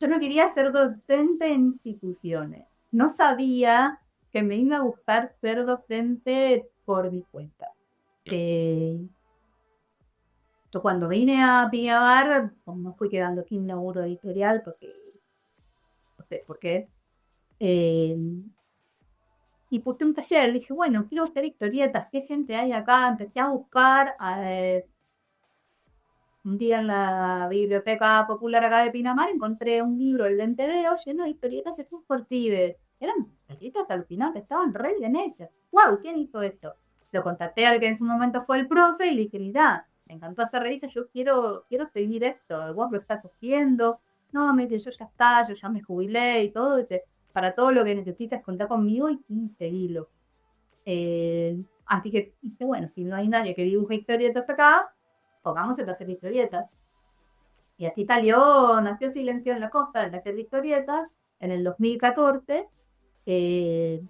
yo no quería ser docente en instituciones. No sabía que me iba a gustar ser docente por mi cuenta. Yo cuando vine a Pinamar, pues, me fui quedando aquí en laburo editorial porque, no sé por qué. Eh, y puse un taller, dije, bueno, quiero hacer historietas, ¿qué gente hay acá? Empecé a buscar, un día en la Biblioteca Popular acá de Pinamar encontré un libro, El Dentedeo, lleno de historietas esportivas. Eran historietas alucinantes, estaban re bien hechas. ¡Wow! ¿Quién hizo esto? Lo contacté al que en su momento fue el profe y le dije, mirá, me encantó esta revista, yo quiero seguir esto, vos lo estás cogiendo. No, me dice, yo ya está, yo ya me jubilé y todo, dice, para todo lo que necesites contar conmigo y seguilo. Así que dije, bueno, si no hay nadie que dibuje historietas acá, pongamos el hacer historietas. Y así nació Silencio en la Costa, el hacer historietas, en el 2014, eh,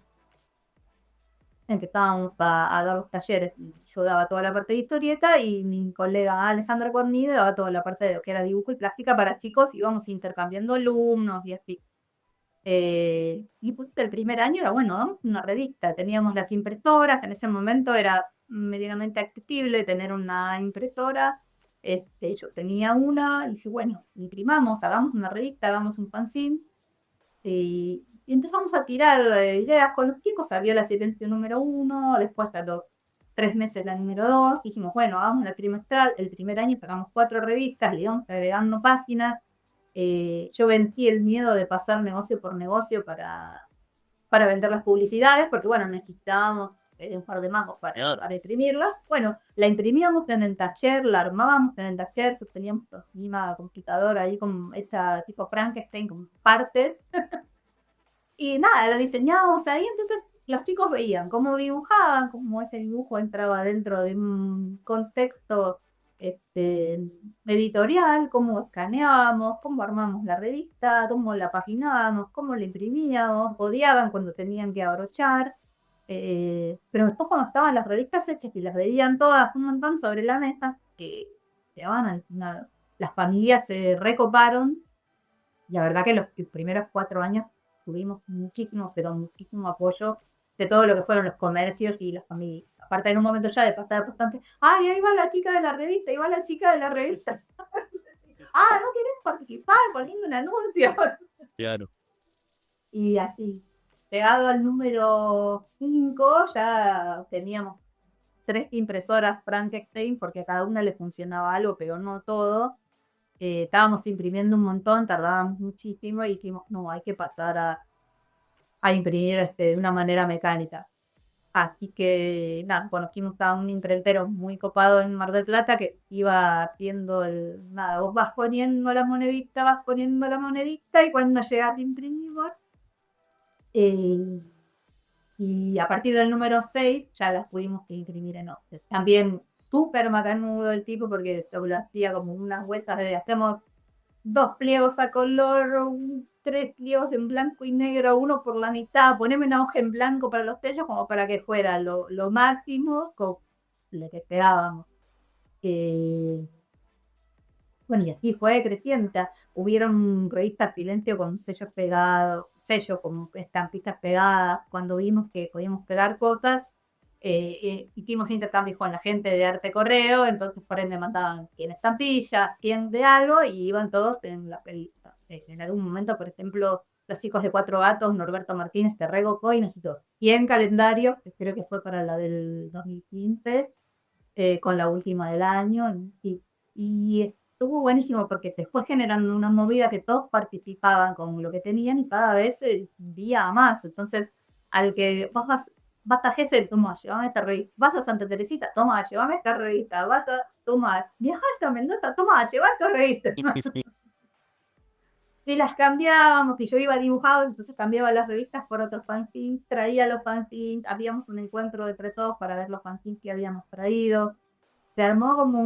empezábamos a dar los talleres. Yo daba toda la parte de historieta y mi colega Alessandra Guarnide daba toda la parte de lo que era dibujo y plástica para chicos, íbamos intercambiando alumnos y así. Y pues el primer año era, bueno, damos una revista, teníamos las impresoras, en ese momento era medianamente accesible tener una impresora. Yo tenía una, y dije, bueno, imprimamos, hagamos una revista, hagamos un fanzine, y empezamos a tirar ideas con los chicos. Salió la silencio número 1, después a los 3 meses la número 2, dijimos, bueno, hagamos la trimestral. El primer año sacamos 4 revistas, le íbamos agregando páginas. Yo vencí el miedo de pasar negocio por negocio para vender las publicidades, porque bueno, necesitábamos un par de mangos para imprimirla. Bueno, la imprimíamos en el taller, la armábamos en el taller, teníamos una computadora ahí con esta tipo Frankenstein con partes, y nada, la diseñábamos ahí. Entonces los chicos veían cómo dibujaban, cómo ese dibujo entraba dentro de un contexto editorial, cómo escaneábamos, cómo armamos la revista, cómo la paginábamos, cómo la imprimíamos, odiaban cuando tenían que abrochar. Pero después cuando estaban las revistas hechas y las veían todas un montón sobre la mesa, que llevaban al final, las familias se recoparon. Y la verdad que los primeros 4 años tuvimos muchísimo, pero muchísimo apoyo de todo lo que fueron los comercios y las familias. Aparte, en un momento ya de pasar bastante, ¡ay, ahí va la chica de la revista! ¡Ahí va la chica de la revista! ¡Ah, no querés participar poniendo un anuncio! Claro. Y así, llegado al número 5, ya teníamos 3 impresoras Frankenstein, porque a cada una le funcionaba algo, pero no todo. Estábamos imprimiendo un montón, tardábamos muchísimo y dijimos, no, hay que pasar a imprimir de una manera mecánica. Así que, nada, conocimos a un imprentero muy copado en Mar del Plata que iba haciendo nada, vos vas poniendo la monedita y cuando llegas a imprimir, eh, y a partir del número 6 ya las pudimos imprimir en offset. También súper macanudo el tipo porque lo hacía como unas vueltas de hacemos 2 pliegos a color, 3 pliegos en blanco y negro, uno por la mitad, poneme una hoja en blanco para los sellos como para que fuera lo máximo con lo que esperábamos. Eh, bueno, y así fue creciendo. Hubieron revistas Silencio con sellos pegados, sellos con estampitas pegadas. Cuando vimos que podíamos pegar cosas, hicimos intercambios con la gente de Arte Correo, entonces por ende mandaban quién estampillas, quién de algo, y iban todos en la revista. En algún momento, por ejemplo, los hijos de Cuatro Gatos, Norberto Martínez, Terrego Coy, necesitó. Y en calendario, que creo que fue para la del 2015, con la última del año. Y estuvo buenísimo porque después generaron una movida que todos participaban con lo que tenían y cada vez se difundía más. Entonces, al que vas a Gesell, toma, llévame esta revista. Vas a Santa Teresita, toma, llévame esta revista. Toma, viajaste a Mendoza, toma, llévame esta revista. Y las cambiábamos, y yo iba dibujado, entonces cambiaba las revistas por otros fanzines, traía los fanzines, habíamos un encuentro entre todos para ver los fanzines que habíamos traído. Se armó como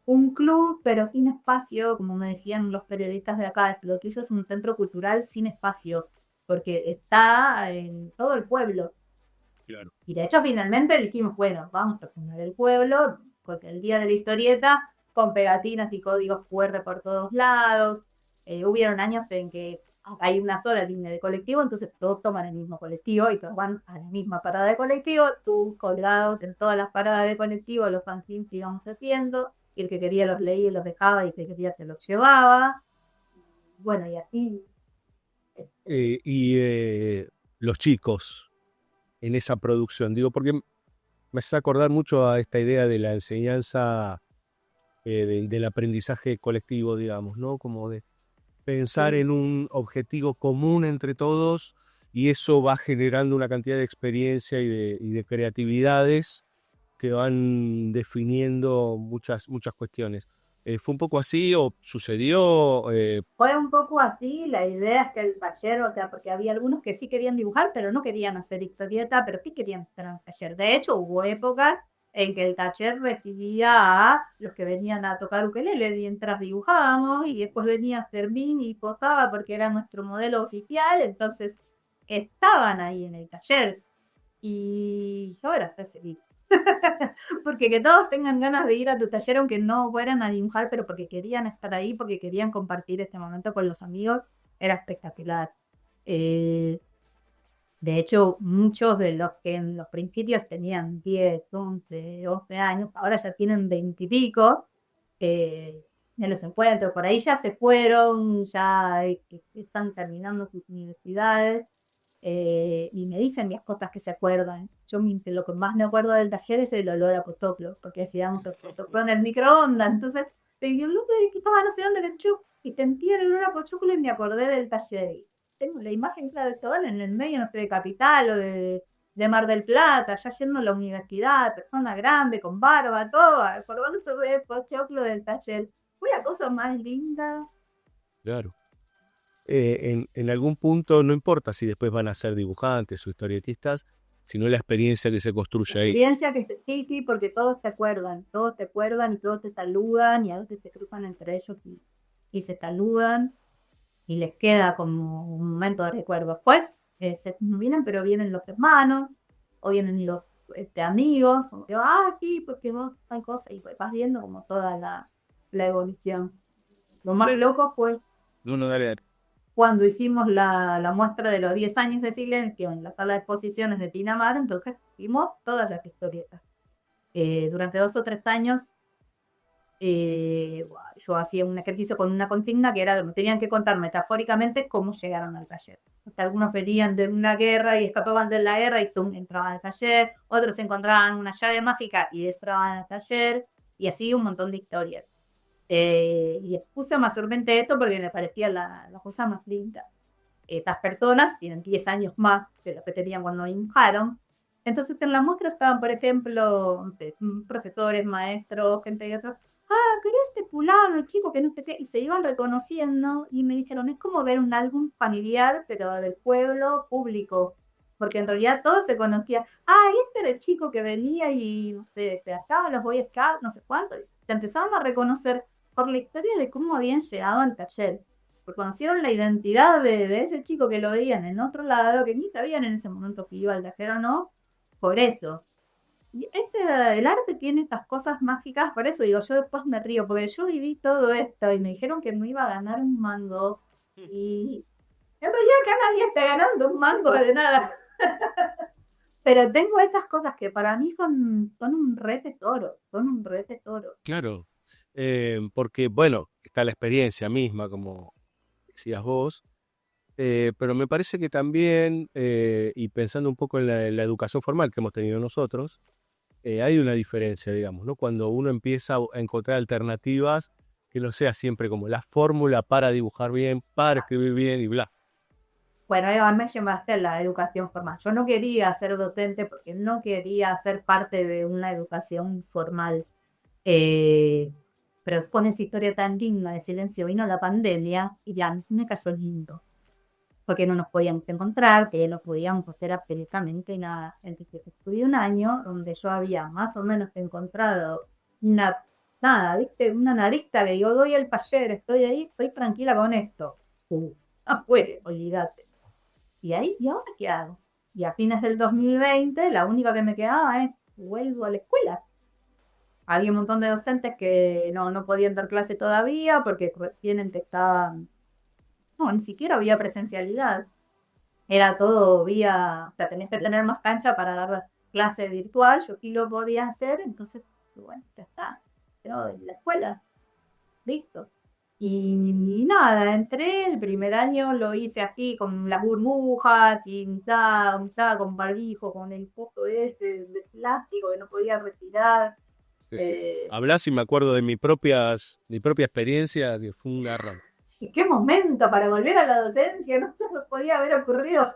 un club, pero sin espacio, como me decían los periodistas de acá, lo que hizo es un centro cultural sin espacio, porque está en todo el pueblo. Claro. Y de hecho finalmente dijimos, bueno, vamos a fundar el pueblo, porque el día de la historieta, con pegatinas y códigos QR por todos lados, hubieron años en que hay una sola línea de colectivo, entonces todos toman el mismo colectivo y todos van a la misma parada de colectivo, tú colgados en todas las paradas de colectivo, los fanzines que íbamos haciendo, y el que quería los leía y los dejaba, y el que quería te los llevaba. Bueno, y así. Los chicos en esa producción, digo, porque me hace acordar mucho a esta idea de la enseñanza, del aprendizaje colectivo, digamos, ¿no? Como de pensar en un objetivo común entre todos, y eso va generando una cantidad de experiencia y de creatividades que van definiendo muchas cuestiones. ¿Fue un poco así o sucedió? Fue un poco así, la idea es que el taller, o sea, porque había algunos que sí querían dibujar, pero no querían hacer historieta, pero sí querían estar en el taller. De hecho, hubo épocas en que el taller recibía a los que venían a tocar ukelele mientras dibujábamos, y después venía Fermín y posaba porque era nuestro modelo oficial, entonces estaban ahí en el taller. Y yo era feliz. Porque que todos tengan ganas de ir a tu taller, aunque no fueran a dibujar, pero porque querían estar ahí, porque querían compartir este momento con los amigos, era espectacular. Eh, de hecho, muchos de los que en los principios tenían 10, 11 años, ahora ya tienen 20 y pico, en los encuentros, por ahí ya se fueron, ya que están terminando sus universidades. Y me dicen las cosas que se acuerdan. Yo lo que más me acuerdo del taller es el olor a potoclo, porque hacíamos potoclo en el microondas. Entonces, te digo, loco, que estaba no sé dónde, y sentí el olor a potoclo y me acordé del taller. Y tengo la imagen clara de todo en el medio, no sé, de Capital o de Mar del Plata, ya yendo a la universidad, persona grande, con barba, todo, acordándose de potoclo del taller. Fue la cosa más linda. Claro. En algún punto, no importa si después van a ser dibujantes o historietistas, sino la experiencia que se construye ahí. Experiencia que sí, porque todos te acuerdan y todos te saludan, y a veces se cruzan entre ellos y se saludan, y les queda como un momento de recuerdo. Después se vienen, pero vienen los hermanos, o vienen los amigos, como que, sí, porque vos hay cosas, y vas viendo como toda la evolución. Lo más loco fue No, dale. cuando hicimos la muestra de los 10 años de silencio en la sala de exposiciones de Pinamar, entonces hicimos todas las historietas. Durante 2 o 3 años, yo hacía un ejercicio con una consigna que era, me tenían que contar metafóricamente cómo llegaron al taller. Hasta algunos venían de una guerra y escapaban de la guerra y entraban al taller, otros encontraban una llave mágica y entraban al taller, y así un montón de historias. Y expuse mayormente esto porque me parecía la cosa más linda. Estas personas tienen 10 años más que los que tenían cuando dibujaron. Entonces en la muestra estaban, por ejemplo, profesores, maestros, gente de otros. ¿Querés este fulano, el chico que no sé qué? Y se iban reconociendo y me dijeron, es como ver un álbum familiar, pero del pueblo público. Porque en realidad todos se conocían. Este era el chico que venía y, no sé, estaba en los Boy Scouts, no sé cuánto. Te empezaron a reconocer por la historia de cómo habían llegado al taller. Porque conocieron la identidad de ese chico que lo veían en otro lado, que ni sabían en ese momento que iba al taller o no, por eso. Y el arte tiene estas cosas mágicas, por eso digo, yo después me río, porque yo viví todo esto y me dijeron que me iba a ganar un mango, y en realidad acá nadie está ganando un mango de nada. Pero tengo estas cosas que para mí son un re tesoro, son un re tesoro. Claro. Porque, bueno, está la experiencia misma, como decías vos, pero me parece que también, y pensando un poco en la educación formal que hemos tenido nosotros, hay una diferencia, digamos, ¿no? Cuando uno empieza a encontrar alternativas que no sea siempre como la fórmula para dibujar bien, para escribir bien y bla. Bueno, ahí me llamaste a la educación formal. Yo no quería ser docente porque no quería ser parte de una educación formal. Pero con esa historia tan digna de silencio vino la pandemia y ya me cayó lindo. Porque no nos podíamos encontrar, que no podíamos hacer absolutamente nada. Entonces estudié un año donde yo había más o menos encontrado nada, ¿viste? Una nadita que digo, doy el taller, estoy ahí, estoy tranquila con esto. Afuera, olvídate. Y ahí, ¿y ahora qué hago? Y a fines del 2020, la única que me quedaba es, vuelvo a la escuela. Había un montón de docentes que no podían dar clase todavía porque recién estaban, no, ni siquiera había presencialidad. Era todo vía, o sea, tenés que tener más cancha para dar clase virtual, yo sí lo podía hacer, entonces, bueno, ya está. Pero en la escuela, listo. Y nada, entré, el primer año lo hice así, con la burbuja, untada con barbijo, con el poco de plástico que no podía retirar. Sí. Eh, Hablás y me acuerdo de mi propia experiencia, que fue un garrón. ¿Y qué momento para volver a la docencia? No se me podía haber ocurrido.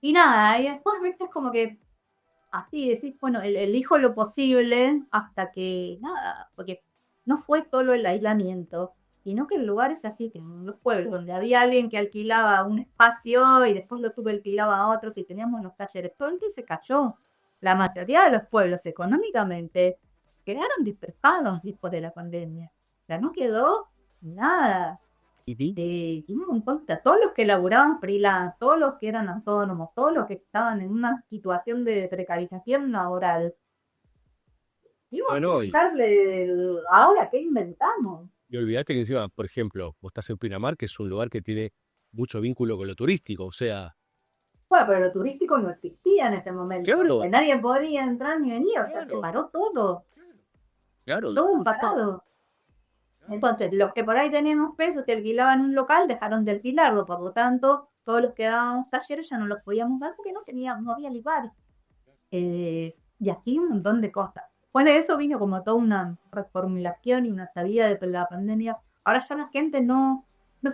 Y nada, y después, viste, es como que así decís, bueno, elijo lo posible hasta que nada, porque no fue solo el aislamiento, sino que en lugares así, que en los pueblos, donde había alguien que alquilaba un espacio y después lo tuve alquilaba a otro, que teníamos los talleres, todo el que se cayó. La mayoría de los pueblos económicamente quedaron dispersados después de la pandemia. O sea, no quedó nada. Tuvimos en cuenta todos los que laburaban freelance, todos los que eran autónomos, todos los que estaban en una situación de precarización laboral. Y vamos a Bueno, buscarle ahora qué inventamos. y olvidate que encima, por ejemplo, vos estás en Pinamar, que es un lugar que tiene mucho vínculo con lo turístico, o sea, Bueno, pero lo turístico no existía en este momento. claro, Que nadie podía entrar ni venir, o sea, se claro, paró todo, claro, todo empatado. Entonces, los que por ahí teníamos pesos que alquilaban un local dejaron de alquilarlo, por lo tanto, todos los que dábamos talleres ya no los podíamos dar porque no había lugar. Y aquí un montón de cosas. Bueno, eso vino como toda una reformulación y una salida de la pandemia. Ahora ya la gente no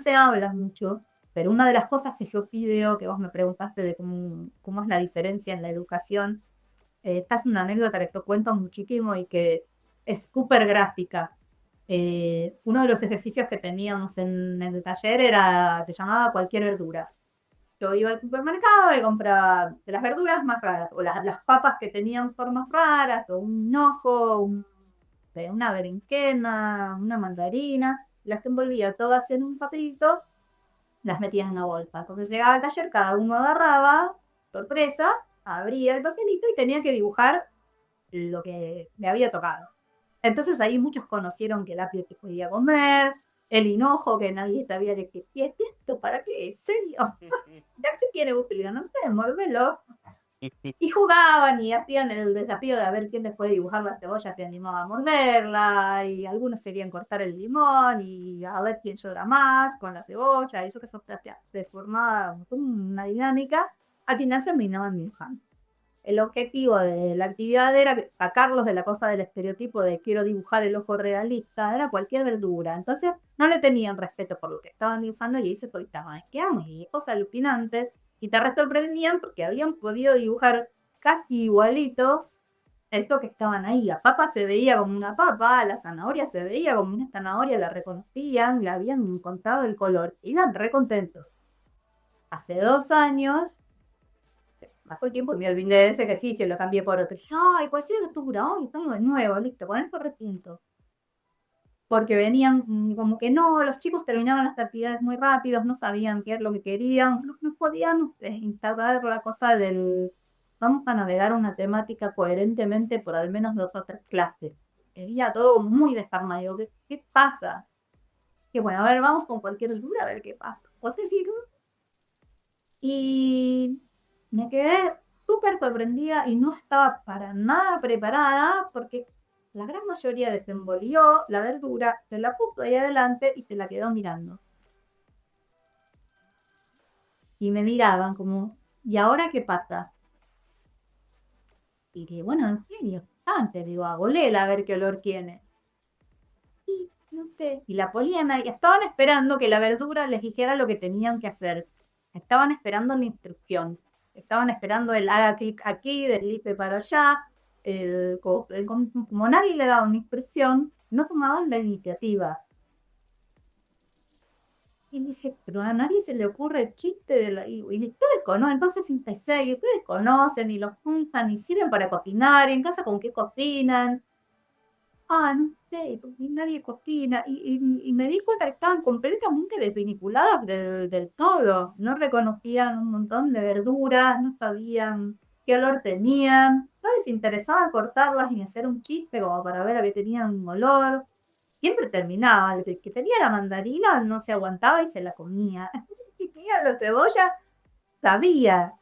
se habla mucho, pero una de las cosas que yo pido, que vos me preguntaste de cómo es la diferencia en la educación, esta es una anécdota que te cuento muchísimo y que es súper gráfica. Uno de los ejercicios que teníamos en el taller te llamaba cualquier verdura. Yo iba al supermercado y compraba de las verduras más raras, o las papas que tenían formas raras, o un ojo, una berenjena, una mandarina, las que envolvía todas en un papelito, las metía en una bolsa. Cuando llegaba al taller, cada uno agarraba, sorpresa, abría el papelito y tenía que dibujar lo que le había tocado. Entonces ahí muchos conocieron que el apio te podía comer, el hinojo que nadie sabía de qué es esto, ¿para qué? ¿En serio? ¿Ya qué quiere utilizar? No sé, mórmelo. Y jugaban y hacían el desafío de a ver quién después de dibujar la cebolla te animaba a morderla, y algunos querían cortar el limón y a ver quién llora más con la cebolla, y eso que se formaba una dinámica, al final se terminaban dibujando. El objetivo de la actividad era sacarlos de la cosa del estereotipo de quiero dibujar el ojo realista, era cualquier verdura. Entonces no le tenían respeto por lo que estaban dibujando y ahí se soltaban. Es que y cosas alucinantes. Y te sorprendían porque habían podido dibujar casi igualito esto que estaban ahí. La papa se veía como una papa, la zanahoria se veía como una zanahoria, la reconocían, le habían encontrado el color. Iban re contentos. Hace 2 años bajó el tiempo y me olvidé de ese ejercicio, lo cambié por otro. Y dije, ay, pues sí, lectura, hoy tengo de nuevo, listo, con esto retinto. Porque venían como que no, los chicos terminaban las actividades muy rápidos, no sabían qué es lo que querían, no podían instalar la cosa del vamos a navegar una temática coherentemente por al menos 2 o 3 clases. Veía todo muy desarmado. ¿Qué pasa? Que bueno, a ver, vamos con cualquier lectura a ver qué pasa. ¿Vos te sirve? Y me quedé súper sorprendida y no estaba para nada preparada porque la gran mayoría desenvolvió la verdura, se la puso ahí adelante y se la quedó mirando. Y me miraban como, ¿y ahora qué pasa? Y dije, bueno, en serio. bastante, digo, oléla a ver qué olor tiene. Y no sé, y la ponían ahí, estaban esperando que la verdura les dijera lo que tenían que hacer. Estaban esperando la instrucción. Estaban esperando el haga clic aquí, deslice para allá. Como nadie le daba una instrucción, no tomaban la iniciativa. Y dije, pero a nadie se le ocurre el chiste de la... Y ustedes conocen, entonces empecé, y ustedes conocen y los juntan y sirven para cocinar, en casa con qué cocinan. No sé, y nadie cocina. Y me di cuenta que estaban completamente desvinculadas del todo. No reconocían un montón de verduras, no sabían qué olor tenían. No les interesaba cortarlas ni hacer un chiste como para ver a qué tenían un olor. Siempre terminaba. El que tenía la mandarina no se aguantaba y se la comía. Y tenía la cebolla, sabía.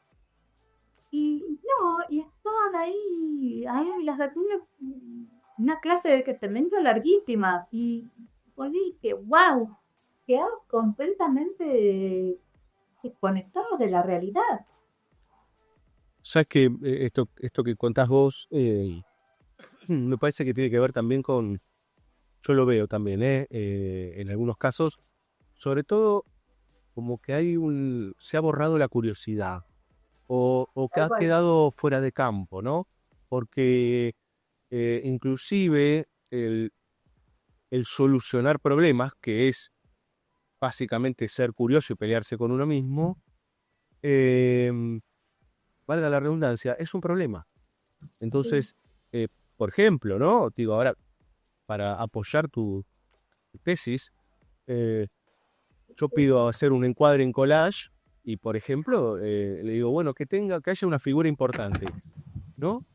Y no, y estaban ahí las verduras, una clase de que tremendo larguísima. Y volví que, wow, quedaba completamente desconectado de la realidad. Sabes que esto que contás vos me parece que tiene que ver también con, yo lo veo también, en algunos casos, sobre todo como que se ha borrado la curiosidad o que Tal ha cual. quedado fuera de campo, ¿no? Porque inclusive el solucionar problemas, que es básicamente ser curioso y pelearse con uno mismo, em, valga la redundancia, es un problema. Sí, Entonces, por ejemplo, ¿no? Digo, ahora, para apoyar tu tesis, eh, yo pido hacer un encuadre en collage y, por ejemplo, le digo, bueno, que haya una figura importante, ¿no?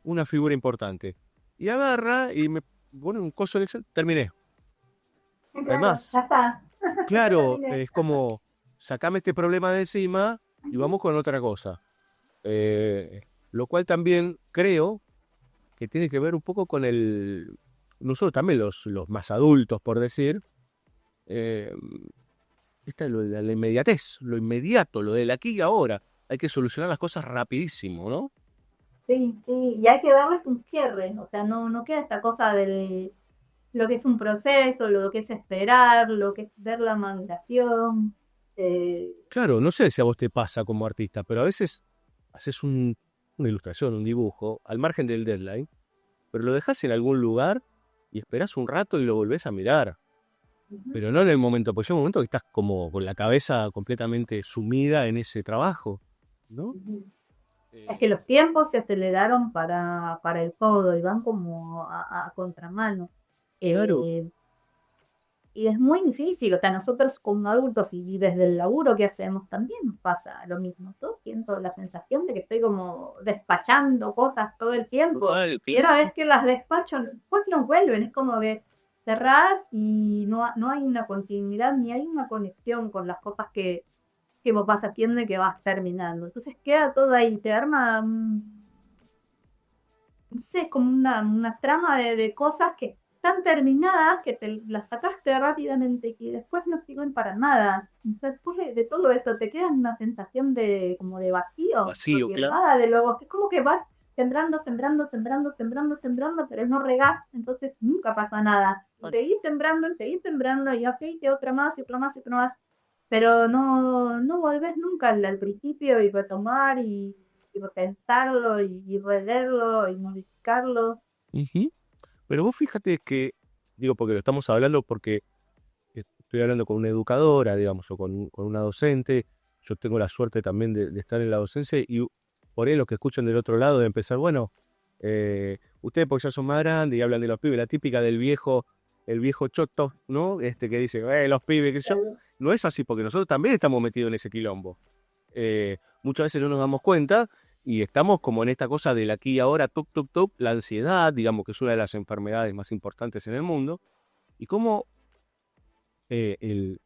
Una figura importante. Y agarra y me pone un coso en el terminé. No hay claro, más. ya está. Claro, Terminé. es como, sacame este problema de encima y vamos con otra cosa. Lo cual también creo que tiene que ver un poco con nosotros también los más adultos, por decir, eh, la inmediatez, lo inmediato, lo del aquí y ahora. Hay que solucionar las cosas rapidísimo, ¿no? Sí, sí, y hay que darles un cierre, o sea, no queda esta cosa de lo que es un proceso, lo que es esperar, lo que es ver la maduración. Eh, Claro, no sé si a vos te pasa como artista, pero a veces haces una ilustración, un dibujo, al margen del deadline, pero lo dejas en algún lugar y esperás un rato y lo volvés a mirar. Ujú, Pero no en el momento, porque llega un momento que estás como con la cabeza completamente sumida en ese trabajo, ¿no? ujú. Es Eh, que los tiempos se aceleraron para el todo y van como a contramano. claro, Eh, y es muy difícil, o sea, nosotros como adultos y desde el laburo que hacemos también nos pasa lo mismo. Yo siento la sensación de que estoy como despachando cosas todo el tiempo y una vez que las despacho, pues no vuelven, es como de cerradas y no hay una continuidad ni hay una conexión con las cosas que vos vas haciendo y que vas terminando. Entonces queda todo ahí, te arma, no sé, como una trama de cosas que están terminadas, que te las sacaste rápidamente y que después no sirven para nada. O sea, después de todo esto te queda una sensación de como de vacío, vacío, claro. propiedad, de luego, es como que vas sembrando, sembrando, sembrando, sembrando, sembrando, pero no regás, entonces nunca pasa nada. Y seguís sembrando, y ok, y otra más, y otra más, y otra más, pero no volvés nunca al principio y retomar y repensarlo y releerlo y modificarlo. Ujú. Pero vos fíjate que, digo, porque lo estamos hablando porque estoy hablando con una educadora, digamos, o con una docente. Yo tengo la suerte también de estar en la docencia y por ahí los que escuchan del otro lado de empezar, bueno, ustedes porque ya son más grandes y hablan de los pibes, la típica del viejo, el viejo choto, ¿no? Que dice, los pibes, que yo. No es así, porque nosotros también estamos metidos en ese quilombo. Muchas veces no nos damos cuenta y estamos como en esta cosa del aquí y ahora, tuk, tuk, tuk, la ansiedad, digamos que es una de las enfermedades más importantes en el mundo, y cómo el,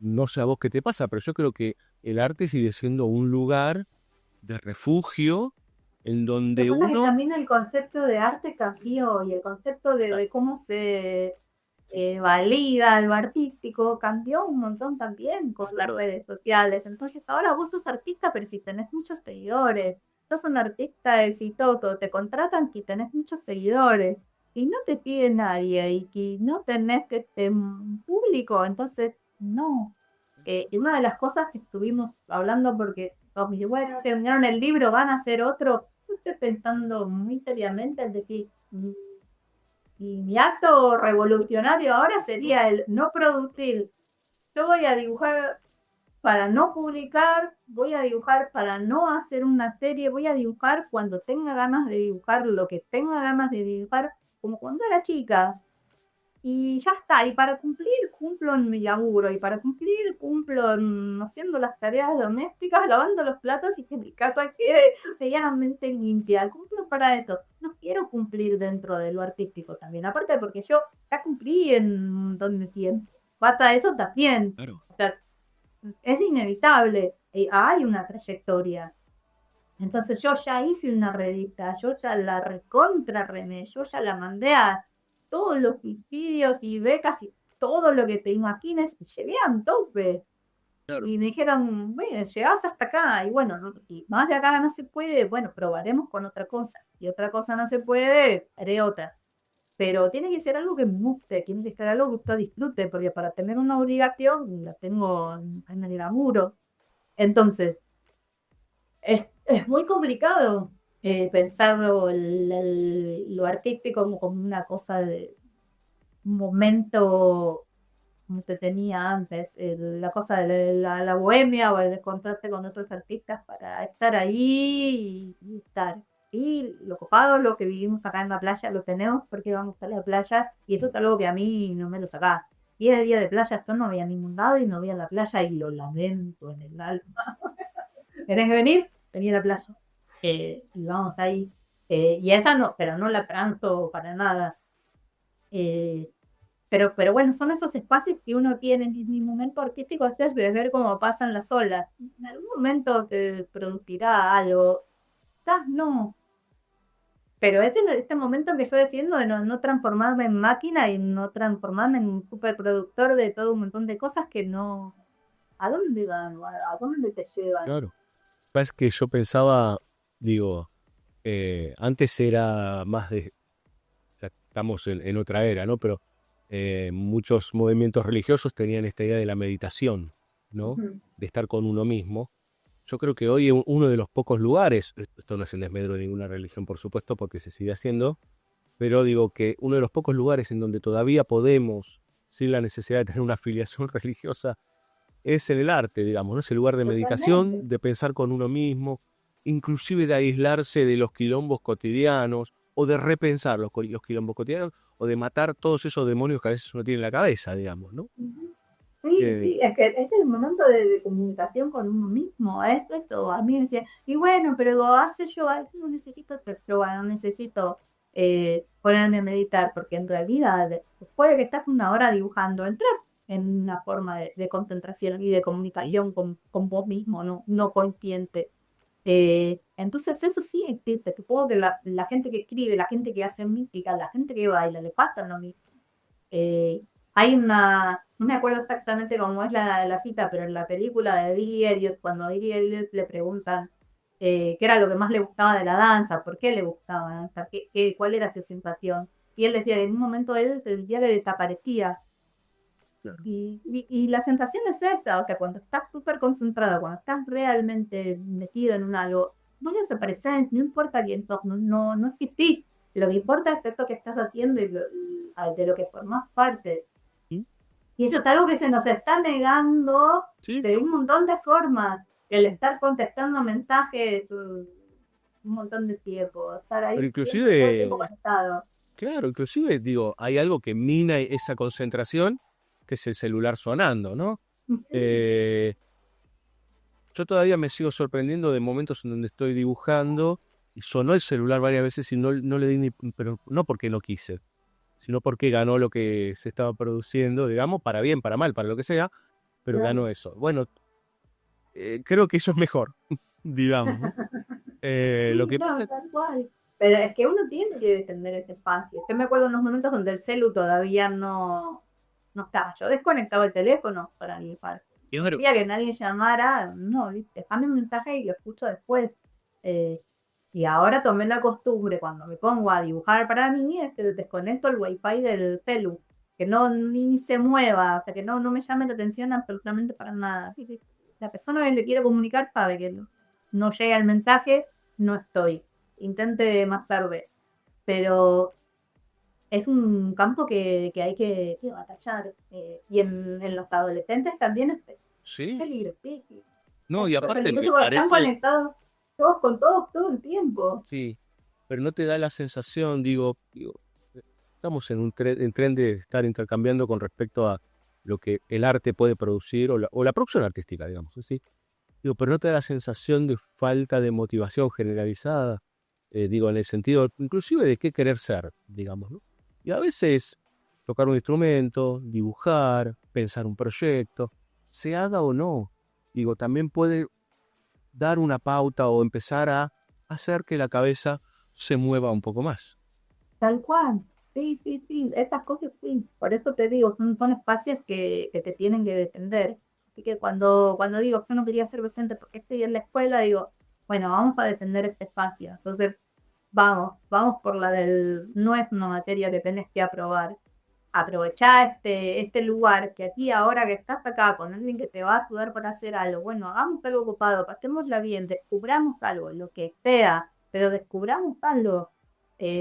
no sé a vos qué te pasa, pero yo creo que el arte sigue siendo un lugar de refugio en Lo que donde pasa es que uno... también el concepto de arte cambió y el concepto de cómo se valida lo artístico cambió un montón también con las redes sociales. Entonces ahora vos sos artista, pero si tenés muchos seguidores. sos un artista exitoso, te contratan que tenés muchos seguidores y no te pide nadie y que no tenés que público, entonces no. Y una de las cosas que estuvimos hablando porque todos me dicen, bueno, terminaron el libro, van a hacer otro. Yo estoy pensando muy seriamente de que y mi acto revolucionario ahora sería el no producir. Yo voy a dibujar para no publicar, voy a dibujar para no hacer una serie, voy a dibujar cuando tenga ganas de dibujar lo que tenga ganas de dibujar, como cuando era chica. Y ya está, y para cumplir cumplo en mi laburo, y para cumplir cumplo haciendo las tareas domésticas, lavando los platos y que mi casa quede medianamente limpia. Cumplo para esto. No quiero cumplir dentro de lo artístico también, aparte porque yo ya cumplí en un montón de tiempo. Basta eso también. Claro. O sea, es inevitable. Hay una trayectoria. Entonces yo ya hice una revista, yo ya la recontra remé, yo ya la mandé a todos los vídeos y becas y todo lo que te imagines, y llegué a un tope. Claro. Y me dijeron, bueno, llegás hasta acá, y bueno, y más de acá no se puede, bueno, probaremos con otra cosa. Y otra cosa no se puede, haré otra. Pero tiene que ser algo que me guste, tiene que ser algo que usted disfrute, porque para tener una obligación la tengo en el laburo. Entonces, es muy complicado pensar lo artístico como una cosa de un momento como te tenía antes, la cosa de la bohemia o el encontrarte con otros artistas para estar ahí y estar. Y lo copado, lo que vivimos acá en la playa, lo tenemos porque vamos a la playa y eso es algo que a mí no me lo saca. 10 días de playa, esto no había ningún lado y no había la playa y lo lamento en el alma. ¿Querés venir? Vení a la playa. Y vamos ahí. Y esa no, pero no la pranto para nada. Eh, pero bueno, son esos espacios que uno tiene en mi momento artístico, es de ver cómo pasan las olas. En algún momento te producirá algo. Quizás no. Pero este momento que estoy haciendo de no transformarme en máquina y no transformarme en un superproductor de todo un montón de cosas que no. ¿A dónde van? ¿A dónde te llevan? Claro. Es que yo pensaba, digo, antes era más de, ya estamos en otra era, ¿no? Pero muchos movimientos religiosos tenían esta idea de la meditación, ¿no? Ujú. De estar con uno mismo. Yo creo que hoy uno de los pocos lugares, esto no es en desmedro de ninguna religión, por supuesto, porque se sigue haciendo, pero digo que uno de los pocos lugares en donde todavía podemos, sin la necesidad de tener una afiliación religiosa, es en el arte, digamos, ¿no? Es el lugar de meditación, Totalmente. de pensar con uno mismo, inclusive de aislarse de los quilombos cotidianos, o de repensar los quilombos cotidianos, o de matar todos esos demonios que a veces uno tiene en la cabeza, digamos, ¿no? Ujú. Sí, Eh, sí, es que este es el momento de comunicación con uno mismo, esto a mí me decía, y bueno, pero lo hace yo, no necesito hacer yoga, no necesito ponerme a meditar, porque en realidad, después de que estás una hora dibujando, entrar en una forma de concentración y de comunicación con vos mismo, no consciente. Entonces eso sí existe, supongo que la gente que escribe, la gente que hace mística, la gente que baila, le pasa lo mismo. Eh, Hay no me acuerdo exactamente cómo es la cita, pero en la película de Diggy Elliot, cuando Diggy Elliot le preguntan qué era lo que más le gustaba de la danza, por qué le gustaba danzar, cuál era su sensación. Y él decía que en un momento él sentía que desaparecía. Claro. Y la sensación es esta, que cuando estás súper concentrado, cuando estás realmente metido en un algo, no desaparecer, no importa quién sos, no existís. Lo que importa es esto que estás haciendo y de lo que formas parte. ¿Mm? Y eso es algo que se nos está negando Sí, de un montón de formas. El estar contestando mensajes un montón de tiempo, estar pero ahí siempre todo el tiempo inclusive, conectado. claro, inclusive, digo, hay algo que mina esa concentración, que es el celular sonando, ¿no? Eh, yo todavía me sigo sorprendiendo de momentos en donde estoy dibujando y sonó el celular varias veces y no le di ni, pero no porque no quise, sino porque ganó lo que se estaba produciendo, digamos, para bien, para mal, para lo que sea, pero Claro. ganó eso. Bueno, creo que eso es mejor, digamos, ¿no? Lo Sí, que no, pasa, tal cual. Pero es que uno tiene que defender ese espacio. Yo me acuerdo en los momentos donde el celu todavía no estaba. Yo desconectaba el teléfono para dibujar. claro. Quería que nadie llamara, no, déjame un mensaje y lo escucho después. Y ahora tomé la costumbre, cuando me pongo a dibujar para mí, desconecto el wifi del celu, que no ni se mueva, o sea, que no me llame la atención absolutamente para nada. Así que la persona que le quiero comunicar sabe que no llega el mensaje, no estoy. Intente más tarde. Pero es un campo que hay que batallar. Y en los adolescentes también es Sí. peligro. No, y Es aparte me peligroso porque están parece, conectados todos con todos todo el tiempo. sí, pero no te da la sensación, digo, estamos en un tren de estar intercambiando con respecto a lo que el arte puede producir o la producción artística, digamos, ¿sí? Digo, pero no te da la sensación de falta de motivación generalizada, digo, en el sentido inclusive de qué querer ser, digamos, ¿no? Y a veces tocar un instrumento, dibujar, pensar un proyecto, se haga o no, digo, también puede dar una pauta o empezar a hacer que la cabeza se mueva un poco más. Tal cual. Sí, sí, sí. Estas cosas sí. Por eso te digo, son espacios que te tienen que defender. Así que cuando digo que no quería ser docente porque estoy en la escuela, digo, bueno, vamos a defender este espacio. Entonces, vamos por la del, no es una materia que tenés que aprobar. Aprovechá este lugar que aquí ahora que estás acá con alguien que te va a ayudar para hacer algo. Bueno, hagamos algo ocupado, pasémosla bien, descubramos algo, lo que sea, pero descubramos algo.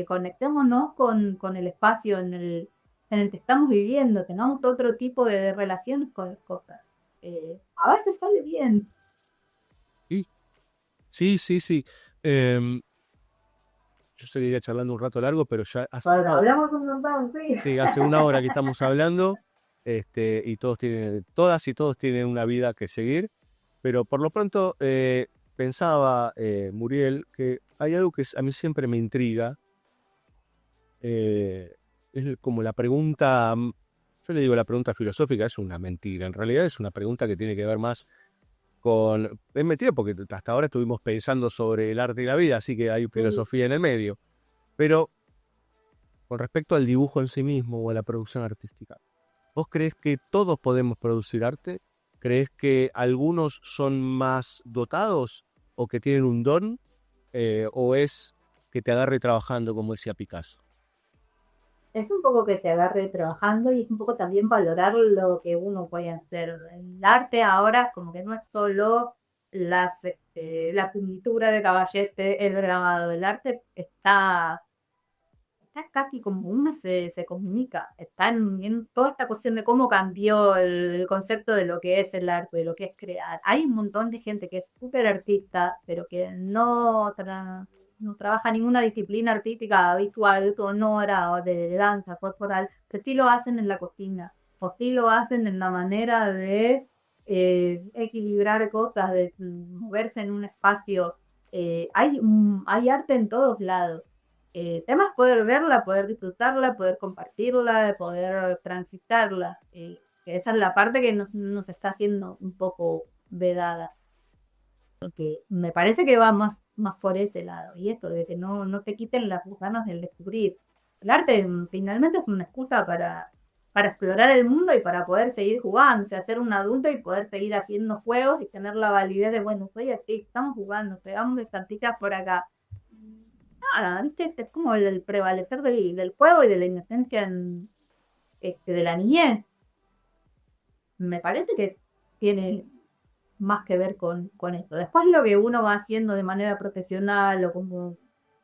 Conectémonos con el espacio en el que estamos viviendo, tengamos otro tipo de relaciones con las cosas. A veces sale bien. Sí, sí, sí, sí. Em, yo seguiría charlando un rato largo, pero ya Cuando hablamos un montón, sí. sí, hace una hora que estamos hablando, y todas y todos tienen una vida que seguir, pero por lo pronto pensaba, Muriel, que hay algo que a mí siempre me intriga, es como la pregunta, yo le digo la pregunta filosófica, es una mentira, en realidad es una pregunta que tiene que ver más con, es mentira porque hasta ahora estuvimos pensando sobre el arte y la vida, así que hay filosofía en el medio, pero con respecto al dibujo en sí mismo o a la producción artística, ¿vos crees que todos podemos producir arte? ¿Crees que algunos son más dotados o que tienen un don? ¿O es que te agarre trabajando, como decía Picasso? Es un poco que te agarre trabajando y es un poco también valorar lo que uno puede hacer. El arte ahora como que no es solo la pintura de caballete, el grabado. El arte está casi como uno se comunica. Está en toda esta cuestión de cómo cambió el concepto de lo que es el arte, de lo que es crear. Hay un montón de gente que es súper artista, pero que no trabaja ninguna disciplina artística habitual, sonora o de danza corporal, que sí lo hacen en la cocina, o sí lo hacen en la manera de equilibrar cosas, de moverse en un espacio. Hay arte en todos lados. Tema es poder verla, poder disfrutarla, poder compartirla, poder transitarla. Que esa es la parte que nos está haciendo un poco vedada. Que me parece que va más por ese lado. Y esto, de que no te quiten las ganas del descubrir. El arte finalmente es una excusa para explorar el mundo y para poder seguir jugando, o sea, ser un adulto y poder seguir haciendo juegos y tener la validez de, bueno, estoy aquí, estamos jugando, pegamos de tantitas por acá. Nada, ¿viste? Es como el prevalecer del juego y de la inocencia de la niñez. Me parece que tiene más que ver con esto. Después lo que uno va haciendo de manera profesional o como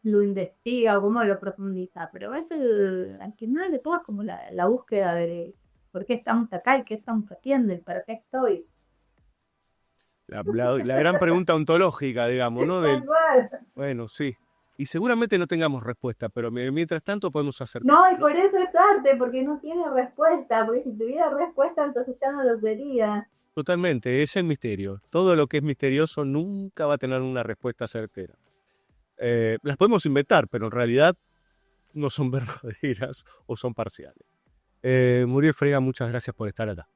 lo investiga o cómo lo profundiza, pero es al final de todo es como la búsqueda de por qué estamos acá y qué estamos haciendo y para qué estoy. La gran pregunta ontológica, digamos, ¿no? Tal cual. Bueno, sí. Y seguramente no tengamos respuesta, pero mientras tanto podemos hacer No, y ¿no? por eso es arte, porque no tiene respuesta, porque si tuviera respuesta entonces ya no lo vería. Totalmente, es el misterio. Todo lo que es misterioso nunca va a tener una respuesta certera. Las podemos inventar, pero en realidad no son verdaderas o son parciales. Muriel Frega, muchas gracias por estar acá.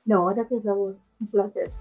No, gracias a vos, un placer.